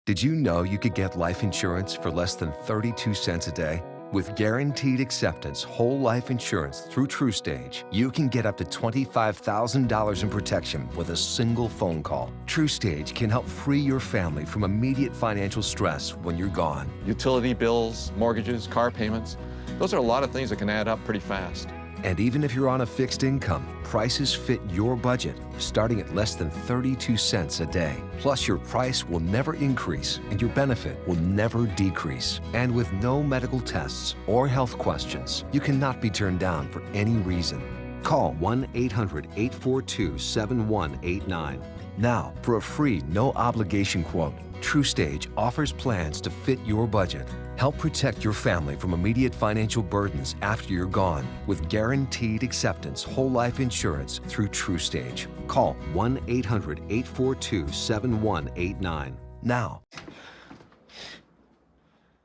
Did you know you could get life insurance for less than 32 cents a day? With guaranteed acceptance whole life insurance through TruStage, you can get up to $25,000 in protection with a single phone call. TruStage can help free your family from immediate financial stress when you're gone. Utility bills, mortgages, car payments, those are a lot of things that can add up pretty fast. And even if you're on a fixed income, prices fit your budget, starting at less than 32 cents a day. Plus, your price will never increase and your benefit will never decrease. And with no medical tests or health questions, you cannot be turned down for any reason. Call 1-800-842-7189. Now, for a free, no-obligation quote, TruStage offers plans to fit your budget. Help protect your family from immediate financial burdens after you're gone with guaranteed acceptance whole life insurance through TruStage. Call 1-800-842-7189 now.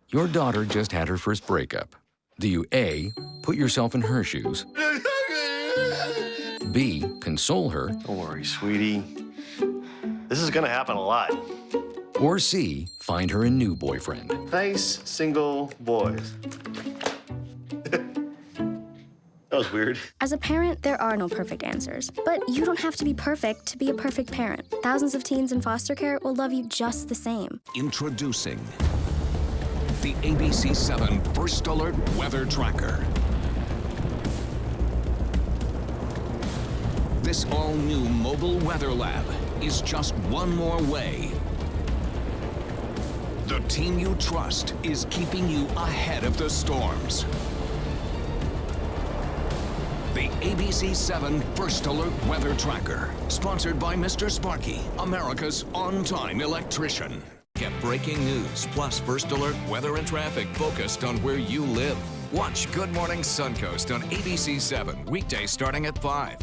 Your daughter just had her first breakup. Do you A, put yourself in her shoes? B, console her? Don't worry, sweetie. This is gonna happen a lot. Or C, find her a new boyfriend? Nice single boys. That was weird. As a parent, there are no perfect answers. But you don't have to be perfect to be a perfect parent. Thousands of teens in foster care will love you just the same. Introducing the ABC7 First Alert Weather Tracker. This all-new mobile weather lab is just one more way. The team you trust is keeping you ahead of the storms. The ABC7 First Alert Weather Tracker, sponsored by Mr. Sparky, America's on-time electrician. Get breaking news, plus First Alert weather and traffic focused on where you live. Watch Good Morning Suncoast on ABC7, weekdays starting at 5.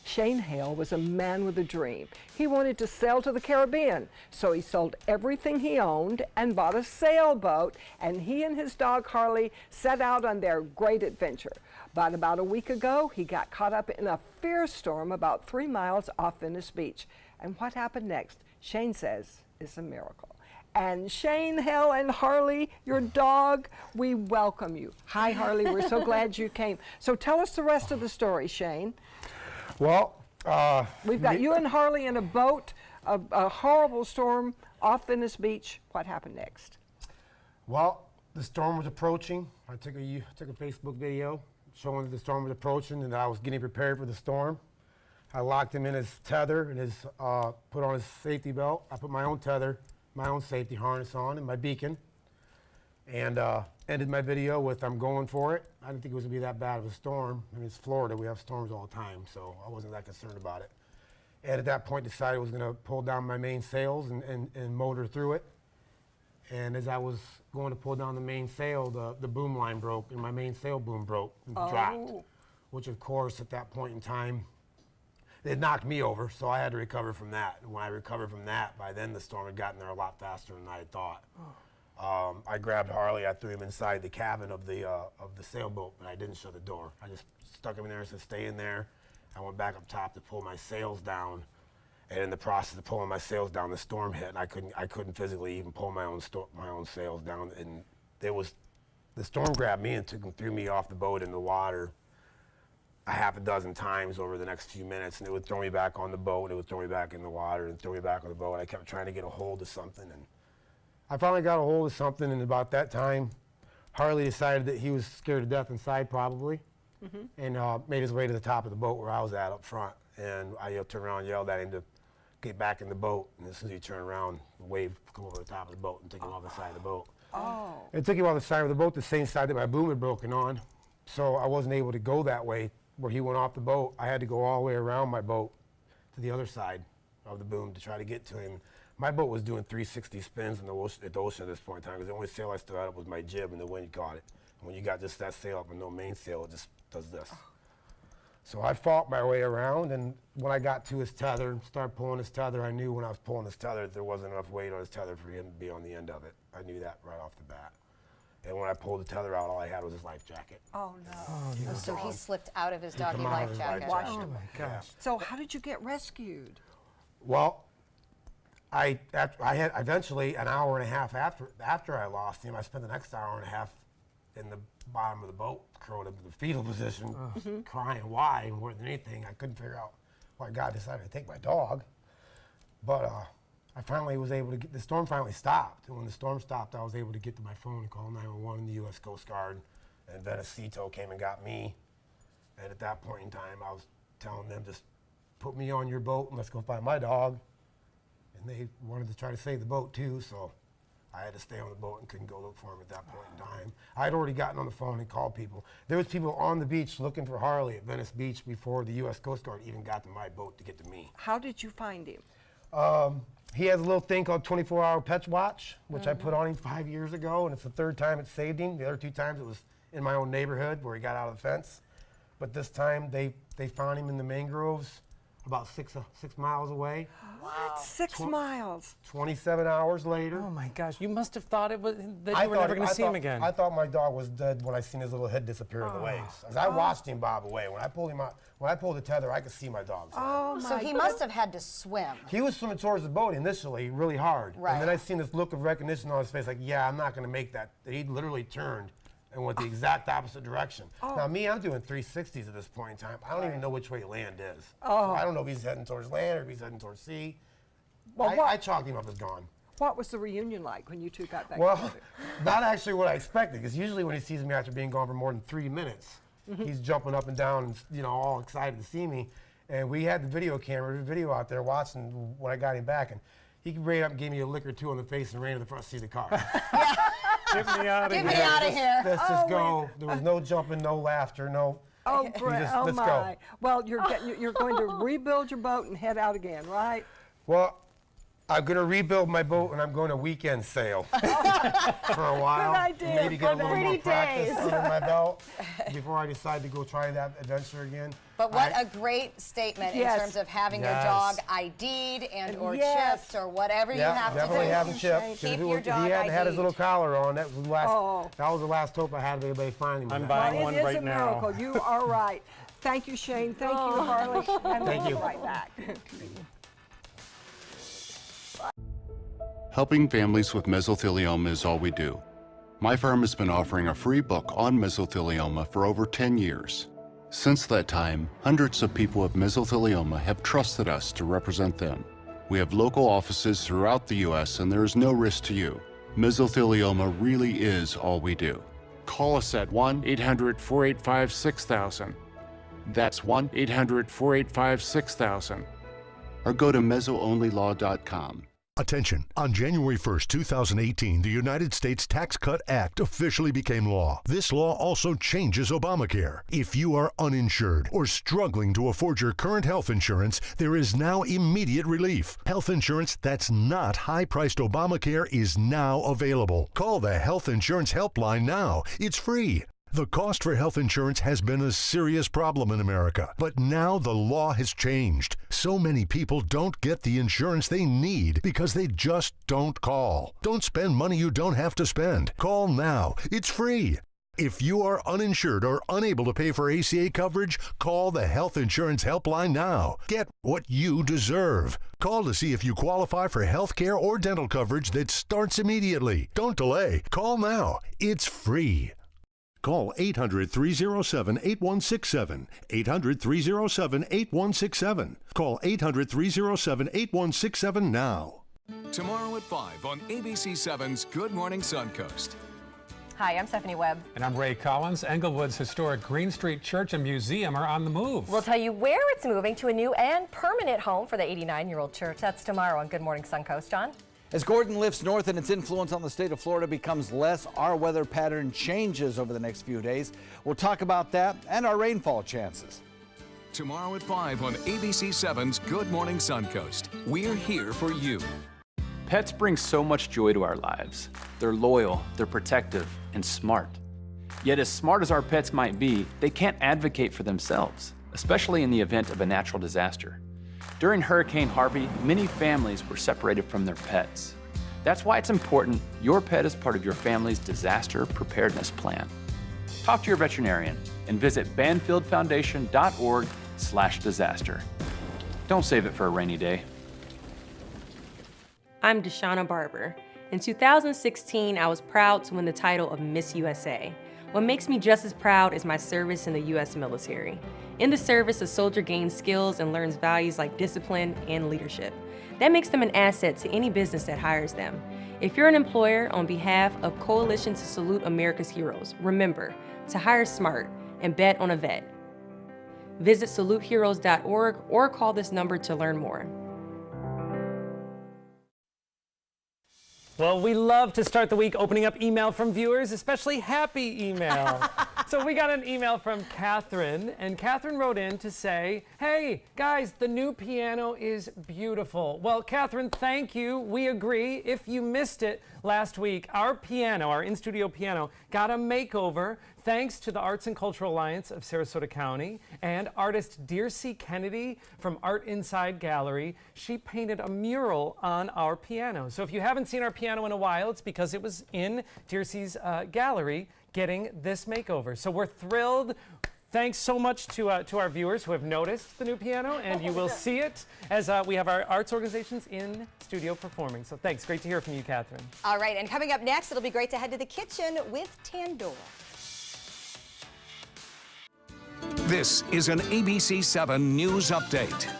Shane Hale was a man with a dream. He wanted to sail to the Caribbean, so he sold everything he owned and bought a sailboat, and he and his dog Harley set out on their great adventure. But about a week ago, he got caught up in a fierce storm about 3 miles off Venice Beach. And what happened next, Shane says, is a miracle. And Shane Hale and Harley, your dog, we welcome you. Hi, Harley, we're so glad you came. So tell us the rest of the story, Shane. Well, we've got you and Harley in a boat, a horrible storm off Venice Beach. What happened next? Well, the storm was approaching. I took a Facebook video showing that the storm was approaching and that I was getting prepared for the storm. I locked him in his tether and put on his safety belt. I put my own tether, my own safety harness on, and my beacon. And ended my video with, I'm going for it. I didn't think it was gonna be that bad of a storm. I mean, it's Florida, we have storms all the time, so I wasn't that concerned about it. And at that point, decided I was gonna pull down my main sails and motor through it. And as I was going to pull down the main sail, the boom line broke, and my main sail boom broke and dropped. Which of course, at that point in time, it knocked me over, so I had to recover from that. And when I recovered from that, by then the storm had gotten there a lot faster than I had thought. I grabbed Harley, I threw him inside the cabin of the sailboat, but I didn't shut the door. I just stuck him in there and said, stay in there. I went back up top to pull my sails down, and in the process of pulling my sails down, the storm hit, and I couldn't physically even pull my own sails down. And the storm grabbed me and threw me off the boat in the water a half a dozen times over the next few minutes, and it would throw me back on the boat, it would throw me back in the water, and throw me back on the boat. I kept trying to get a hold of something, and I finally got a hold of something, and about that time, Harley decided that he was scared to death inside, probably, and made his way to the top of the boat where I was at up front. And I turned around and yelled at him to get back in the boat. And as soon as he turned around, the wave come over the top of the boat and took him off the side of the boat. It took him off the side of the boat, the same side that my boom had broken on. so I wasn't able to go that way where he went off the boat. I had to go all the way around my boat to the other side of the boom to try to get to him. My boat was doing 360 spins in the ocean, at the ocean at this point in time, because the only sail I still had up was my jib, and the wind caught it. And when you got just that sail up and no mainsail, it just does this. So I fought my way around, and when I got to his tether and started pulling his tether, I knew when I was pulling his tether that there wasn't enough weight on his tether for him to be on the end of it. I knew that right off the bat. And when I pulled the tether out, all I had was his life jacket. Oh, no. Oh, so he slipped out of his doggy come out life of his jacket. life Washed jacket. away. Yeah. So how did you get rescued? Well, I had eventually an hour and a half after I lost him. I spent the next hour and a half in the bottom of the boat, curled up in the fetal position, crying why more than anything. I couldn't figure out why God decided to take my dog. But I finally was able to get, the storm finally stopped. And when the storm stopped, I was able to get to my phone and call 911 and the U.S. Coast Guard. And Venecito came and got me. And at that point in time, I was telling them, just put me on your boat and let's go find my dog. And they wanted to try to save the boat too, so I had to stay on the boat and couldn't go look for him at that point in time. I had already gotten on the phone and called people. There was people on the beach looking for Harley at Venice Beach before the U.S. Coast Guard even got to my boat to get to me. How did you find him? He has a little thing called 24-hour Pet Watch, which I put on him 5 years ago, and it's the third time it saved him. The other 2 times it was in my own neighborhood where he got out of the fence. But this time they found him in the mangroves about 6 miles away. What? 6 miles? 27 hours later. Oh my gosh, you must have thought it was that you were never going to see him again. I thought my dog was dead when I seen his little head disappear in the waves. As I watched him bob away. When I pulled him out, when I pulled the tether, I could see my dog's head. Oh, So he must have had to swim. He was swimming towards the boat initially, really hard. Right. And then I seen this look of recognition on his face, like, yeah, I'm not going to make that. He literally turned and went the exact opposite direction. Now, me, I'm doing 360s at this point in time. I don't even know which way land is. So I don't know if he's heading towards land or if he's heading towards sea. Well, I chalked him up as gone. What was the reunion like when you two got back Well, together? not actually what I expected, because usually when he sees me after being gone for more than 3 minutes, he's jumping up and down and, you know, all excited to see me. And we had the video out there watching when I got him back, and he ran up and gave me a lick or 2 on the face and ran to the front seat of the car. Get me out of here. Get me out of here. Let's just go. There was no jumping, no laughter, no. Oh, Brett, oh let's my. go. Well, you're going to rebuild your boat and head out again, right? Well, I'm going to rebuild my boat, and I'm going to weekend sail for a while. Good idea. Maybe get a little more Pretty practice days. under my belt before I decide to go try that adventure again. But what a great statement in terms of having your dog ID'd and or chipped or whatever you have to do. Definitely have him chipped. Keep If your dog he hadn't had his ID'd. little collar on, that was the last hope I had of anybody finding him. I'm buying one It is right a now. miracle. You are right. Thank you, Shane. Thank you, Harley. And Thank we'll you. be right back. Helping families with mesothelioma is all we do. My firm has been offering a free book on mesothelioma for over 10 years. Since that time, hundreds of people with mesothelioma have trusted us to represent them. We have local offices throughout the U.S. and there is no risk to you. Mesothelioma really is all we do. Call us at 1-800-485-6000. That's 1-800-485-6000. Or go to mesoonlylaw.com. Attention. On January 1st, 2018, the United States Tax Cut Act officially became law. This law also changes Obamacare. If you are uninsured or struggling to afford your current health insurance, there is now immediate relief. Health insurance that's not high-priced Obamacare is now available. Call the Health Insurance Helpline now. It's free. The cost for health insurance has been a serious problem in America, but now the law has changed. So many people don't get the insurance they need because they just don't call. Don't spend money you don't have to spend. Call now. It's free. If you are uninsured or unable to pay for ACA coverage, call the Health Insurance Helpline now. Get what you deserve. Call to see if you qualify for health care or dental coverage that starts immediately. Don't delay. Call now. It's free. Call 800-307-8167. 800-307-8167. Call 800-307-8167 now. Tomorrow at 5 on ABC7's Good Morning Suncoast. Hi, I'm Stephanie Webb. And I'm Ray Collins. Englewood's historic Green Street Church and Museum are on the move. We'll tell you where it's moving to a new and permanent home for the 89-year-old church. That's tomorrow on Good Morning Suncoast. John? As Gordon lifts north and its influence on the state of Florida becomes less, our weather pattern changes over the next few days. We'll talk about that and our rainfall chances. Tomorrow at 5 on ABC 7's Good Morning Suncoast. We're here for you. Pets bring so much joy to our lives. They're loyal, they're protective, and smart. Yet as smart as our pets might be, they can't advocate for themselves, especially in the event of a natural disaster. During Hurricane Harvey, many families were separated from their pets. That's why it's important your pet is part of your family's disaster preparedness plan. Talk to your veterinarian and visit banfieldfoundation.org/disaster. Don't save it for a rainy day. I'm Deshauna Barber. In 2016, I was proud to win the title of Miss USA. What makes me just as proud is my service in the U.S. military. In the service, a soldier gains skills and learns values like discipline and leadership. That makes them an asset to any business that hires them. If you're an employer, on behalf of Coalition to Salute America's Heroes, remember to hire smart and bet on a vet. Visit saluteheroes.org or call this number to learn more. Well, we love to start the week opening up email from viewers, especially happy email. So we got an email from Catherine, and Catherine wrote in to say, hey, guys, the new piano is beautiful. Well, Catherine, thank you. We agree. If you missed it last week, our piano, our in-studio piano, got a makeover thanks to the Arts and Cultural Alliance of Sarasota County and artist Dearcy Kennedy from Art Inside Gallery. She painted a mural on our piano. So if you haven't seen our piano in a while, it's because it was in Dearcy's gallery getting this makeover. So we're thrilled. Thanks so much to our viewers who have noticed the new piano, and you will see it as we have our arts organizations in studio performing. So thanks. Great to hear from you, Catherine. All right, and coming up next, it'll be great to head to the kitchen with Tandora. This is an ABC 7 News Update.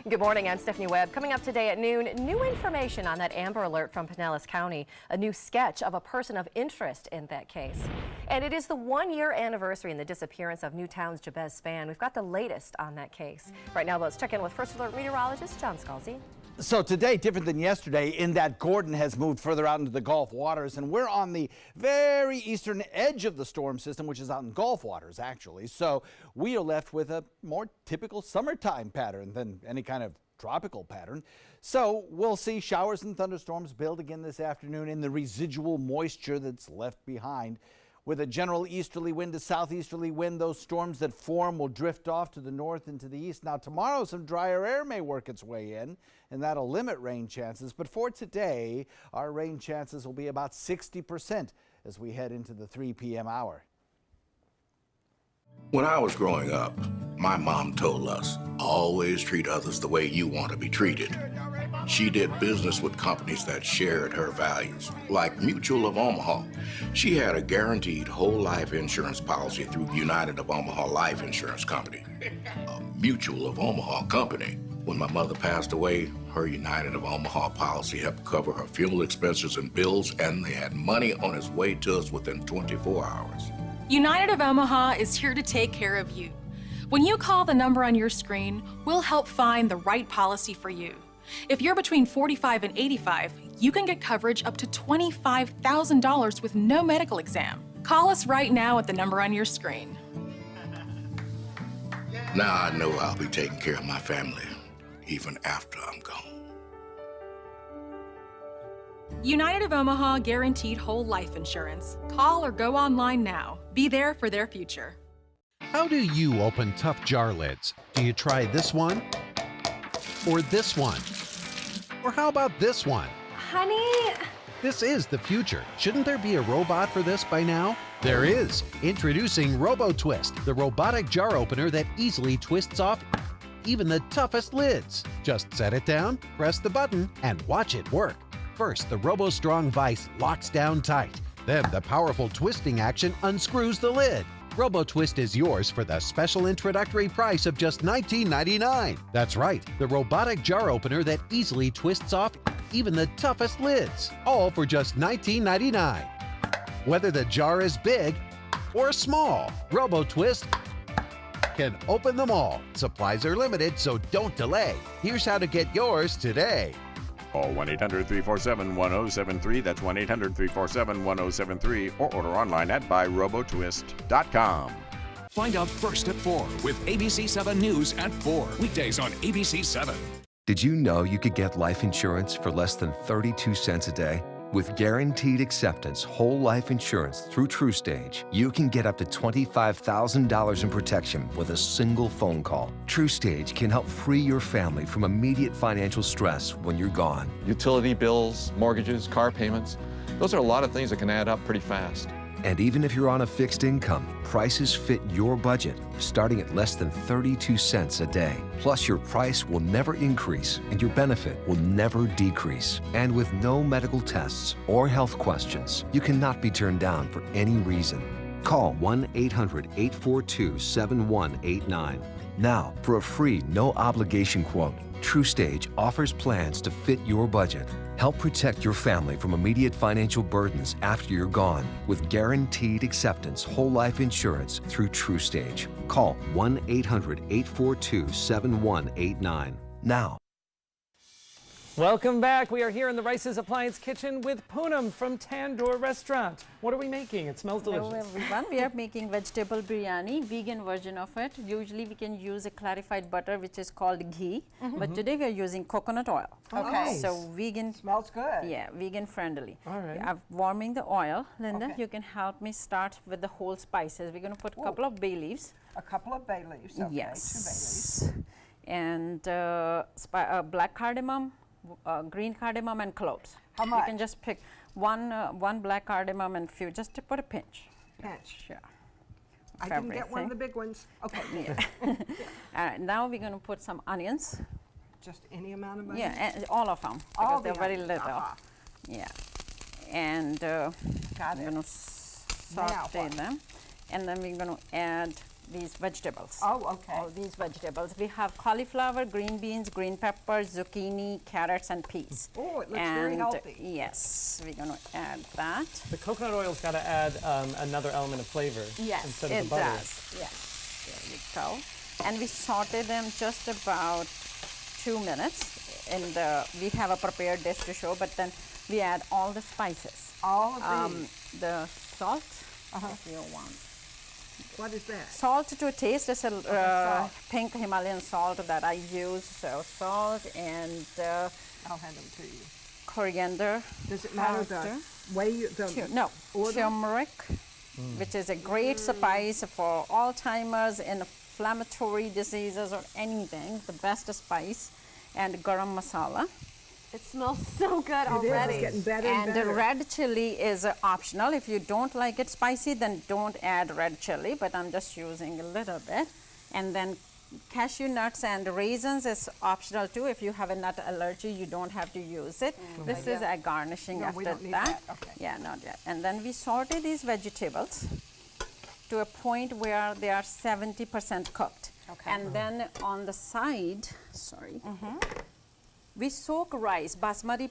Good morning, I'm Stephanie Webb. Coming up today at noon, new information on that Amber Alert from Pinellas County, a new sketch of a person of interest in that case. And it is the 1-year anniversary in the disappearance of Newtown's Jabez Spann. We've got the latest on that case. Right now, let's check in with First Alert meteorologist John Scalzi. So today, different than yesterday, in that Gordon has moved further out into the Gulf waters, and we're on the very eastern edge of the storm system, which is out in Gulf waters, actually. So we are left with a more typical summertime pattern than any kind of tropical pattern. So we'll see showers and thunderstorms build again this afternoon in the residual moisture that's left behind. With a general easterly wind to southeasterly wind, those storms that form will drift off to the north and to the east. Now tomorrow, some drier air may work its way in, and that'll limit rain chances. But for today, our rain chances will be about 60% as we head into the 3 p.m. hour. When I was growing up, my mom told us, always treat others the way you want to be treated. She did business with companies that shared her values, like Mutual of Omaha. She had a guaranteed whole life insurance policy through United of Omaha Life Insurance Company, a Mutual of Omaha company. When my mother passed away, her United of Omaha policy helped cover her funeral expenses and bills, and they had money on its way to us within 24 hours. United of Omaha is here to take care of you. When you call the number on your screen, we'll help find the right policy for you. If you're between 45 and 85, you can get coverage up to $25,000 with no medical exam. Call us right now at the number on your screen. Now I know I'll be taking care of my family, even after I'm gone. United of Omaha guaranteed whole life insurance. Call or go online now. Be there for their future. How do you open tough jar lids? Do you try this one? Or this one? Or how about this one? Honey? This is the future. Shouldn't there be a robot for this by now? There is. Introducing RoboTwist, the robotic jar opener that easily twists off even the toughest lids. Just set it down, press the button, and watch it work. First, the RoboStrong vise locks down tight. Then the powerful twisting action unscrews the lid. RoboTwist is yours for the special introductory price of just $19.99. That's right, the robotic jar opener that easily twists off even the toughest lids, all for just $19.99. Whether the jar is big or small, RoboTwist can open them all. Supplies are limited, so don't delay. Here's how to get yours today. Call 1-800-347-1073. That's 1-800-347-1073. Or order online at buyrobotwist.com. Find out first at 4 with ABC 7 News at 4. Weekdays on ABC 7. Did you know you could get life insurance for less than 32 cents a day? With guaranteed acceptance whole life insurance through TrueStage, you can get up to $25,000 in protection with a single phone call. TrueStage can help free your family from immediate financial stress when you're gone. Utility bills, mortgages, car payments, those are a lot of things that can add up pretty fast. And even if you're on a fixed income, prices fit your budget, starting at less than 32 cents a day. Plus, your price will never increase and your benefit will never decrease. And with no medical tests or health questions, you cannot be turned down for any reason. Call 1-800-842-7189. Now, for a free, no-obligation quote, TrueStage offers plans to fit your budget. Help protect your family from immediate financial burdens after you're gone with guaranteed acceptance whole life insurance through TrueStage. Call 1-800-842-7189 now. Welcome back. We are here in the Rice's Appliance Kitchen with Poonam from Tandoor Restaurant. What are we making? It smells delicious. Hello everyone. We are making vegetable biryani, vegan version of it. Usually we can use a clarified butter which is called ghee, but today we are using coconut oil. Okay. So vegan. Smells good. Yeah, vegan friendly. All right. I'm warming the oil. Linda, you can help me start with the whole spices. We're going to put a couple of bay leaves. A couple of bay leaves. Okay. Yes. 2 bay leaves. And black cardamom, green cardamom and cloves. How much? You can just pick one black cardamom and few, just to put a pinch. Pinch. Sure. I didn't get one of the big ones. Okay. Yeah. All right, now we're going to put some onions. Just any amount of onions? Yeah, and all of them, All because they're the very onions, little. Yeah. And Got we're going to saute them. And then we're going to add these vegetables. Oh, okay. All these vegetables. We have cauliflower, green beans, green peppers, zucchini, carrots, and peas. Oh, it looks very healthy. Yes, we're going to add that. The coconut oil's got to add another element of flavor instead of the butter. It does. Yes, there you go. And we saute them just about 2 minutes. And we have a prepared dish to show, but then we add all the spices. All of these? The salt, if you want. What is that? Salt to a taste. It's a pink Himalayan salt that I use. So salt and I'll hand them to you. Coriander. Does it matter the way you No, turmeric, which is a great spice for Alzheimer's, inflammatory diseases, or anything. The best spice, and garam masala. It smells so good already. It's getting better and better. the red chili is optional. If you don't like it spicy, then don't add red chili, but I'm just using a little bit. And then cashew nuts and raisins is optional too. If you have a nut allergy, you don't have to use it. This is a garnishing No, after we don't need that. that. Okay. Yeah, not yet. And then we saute these vegetables to a point where they are 70% cooked. Okay. And then on the side, we soak rice,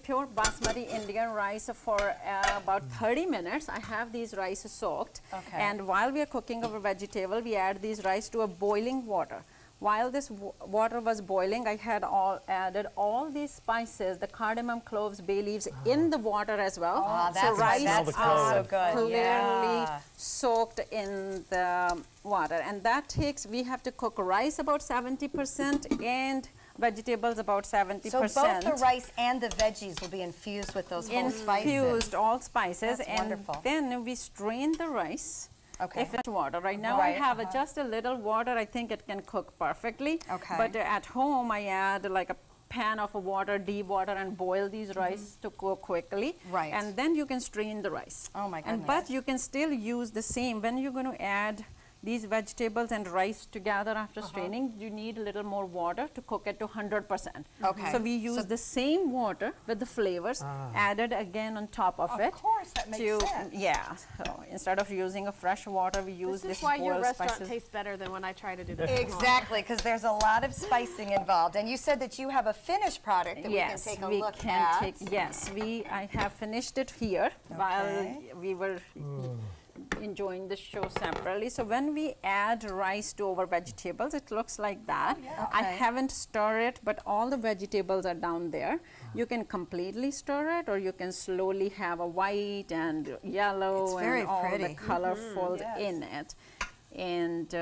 pure basmati Indian rice for about 30 minutes. I have these rice soaked. Okay. And while we are cooking our vegetable, we add these rice to a boiling water. While this water was boiling, I had added all these spices, the cardamom, cloves, bay leaves in the water as well. Oh, so that's why rice that smells so good. clearly soaked in the water. And that takes, we have to cook rice about 70% and vegetables about 70%. So both the rice and the veggies will be infused with those whole spices. Infused all spices. That's and wonderful. then we strain the rice. Okay. If it's water. Right now I have just a little water. I think it can cook perfectly. Okay. But at home I add like a pan of water, deep water, and boil these rice to cook quickly. Right. And then you can strain the rice. Oh my goodness. But you can still use the same. When you're going to add these vegetables and rice together after straining, you need a little more water to cook it to 100%. Okay. So we use the same water with the flavors added again on top of it. Of course, that makes sense. Yeah. So instead of using a fresh water, we use This this is why your boiled restaurant spices. tastes better than when I try to do this. Exactly, because there's a lot of spicing involved. And you said that you have a finished product that Yes, we can take a we look can at. take. Yes, I have finished it here while we were enjoying the show separately. So when we add rice to our vegetables, it looks like that. I haven't stirred it, but all the vegetables are down there. You can completely stir it, or you can slowly have a white and yellow and all the colorful in it. And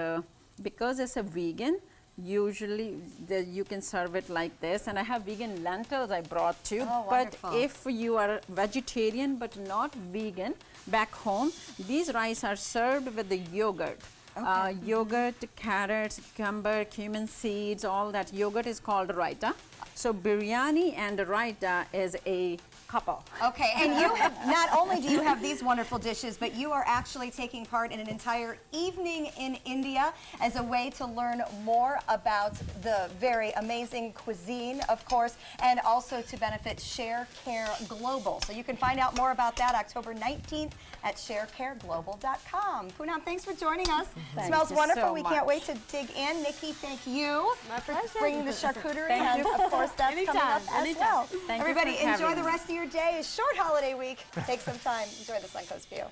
because it's a vegan, usually you can serve it like this, and I have vegan lentils I brought too. But if you are vegetarian but not vegan, back home, these rice are served with the yogurt. Yogurt, carrots, cucumber, cumin seeds, all that. Yogurt is called raita. So biryani and raita is a couple. Okay, and you have, not only do you have these wonderful dishes, but you are actually taking part in an entire evening in India as a way to learn more about the very amazing cuisine, of course, and also to benefit Share Care Global. So you can find out more about that October 19th at sharecareglobal.com. Poonam, thanks for joining us. Smells wonderful. We can't wait to dig in. Nikki, thank you for bringing the charcuterie, and of course that's coming up as well. Everybody, enjoy the rest of your day. A short holiday week. Take some time. Enjoy the Suncoast View.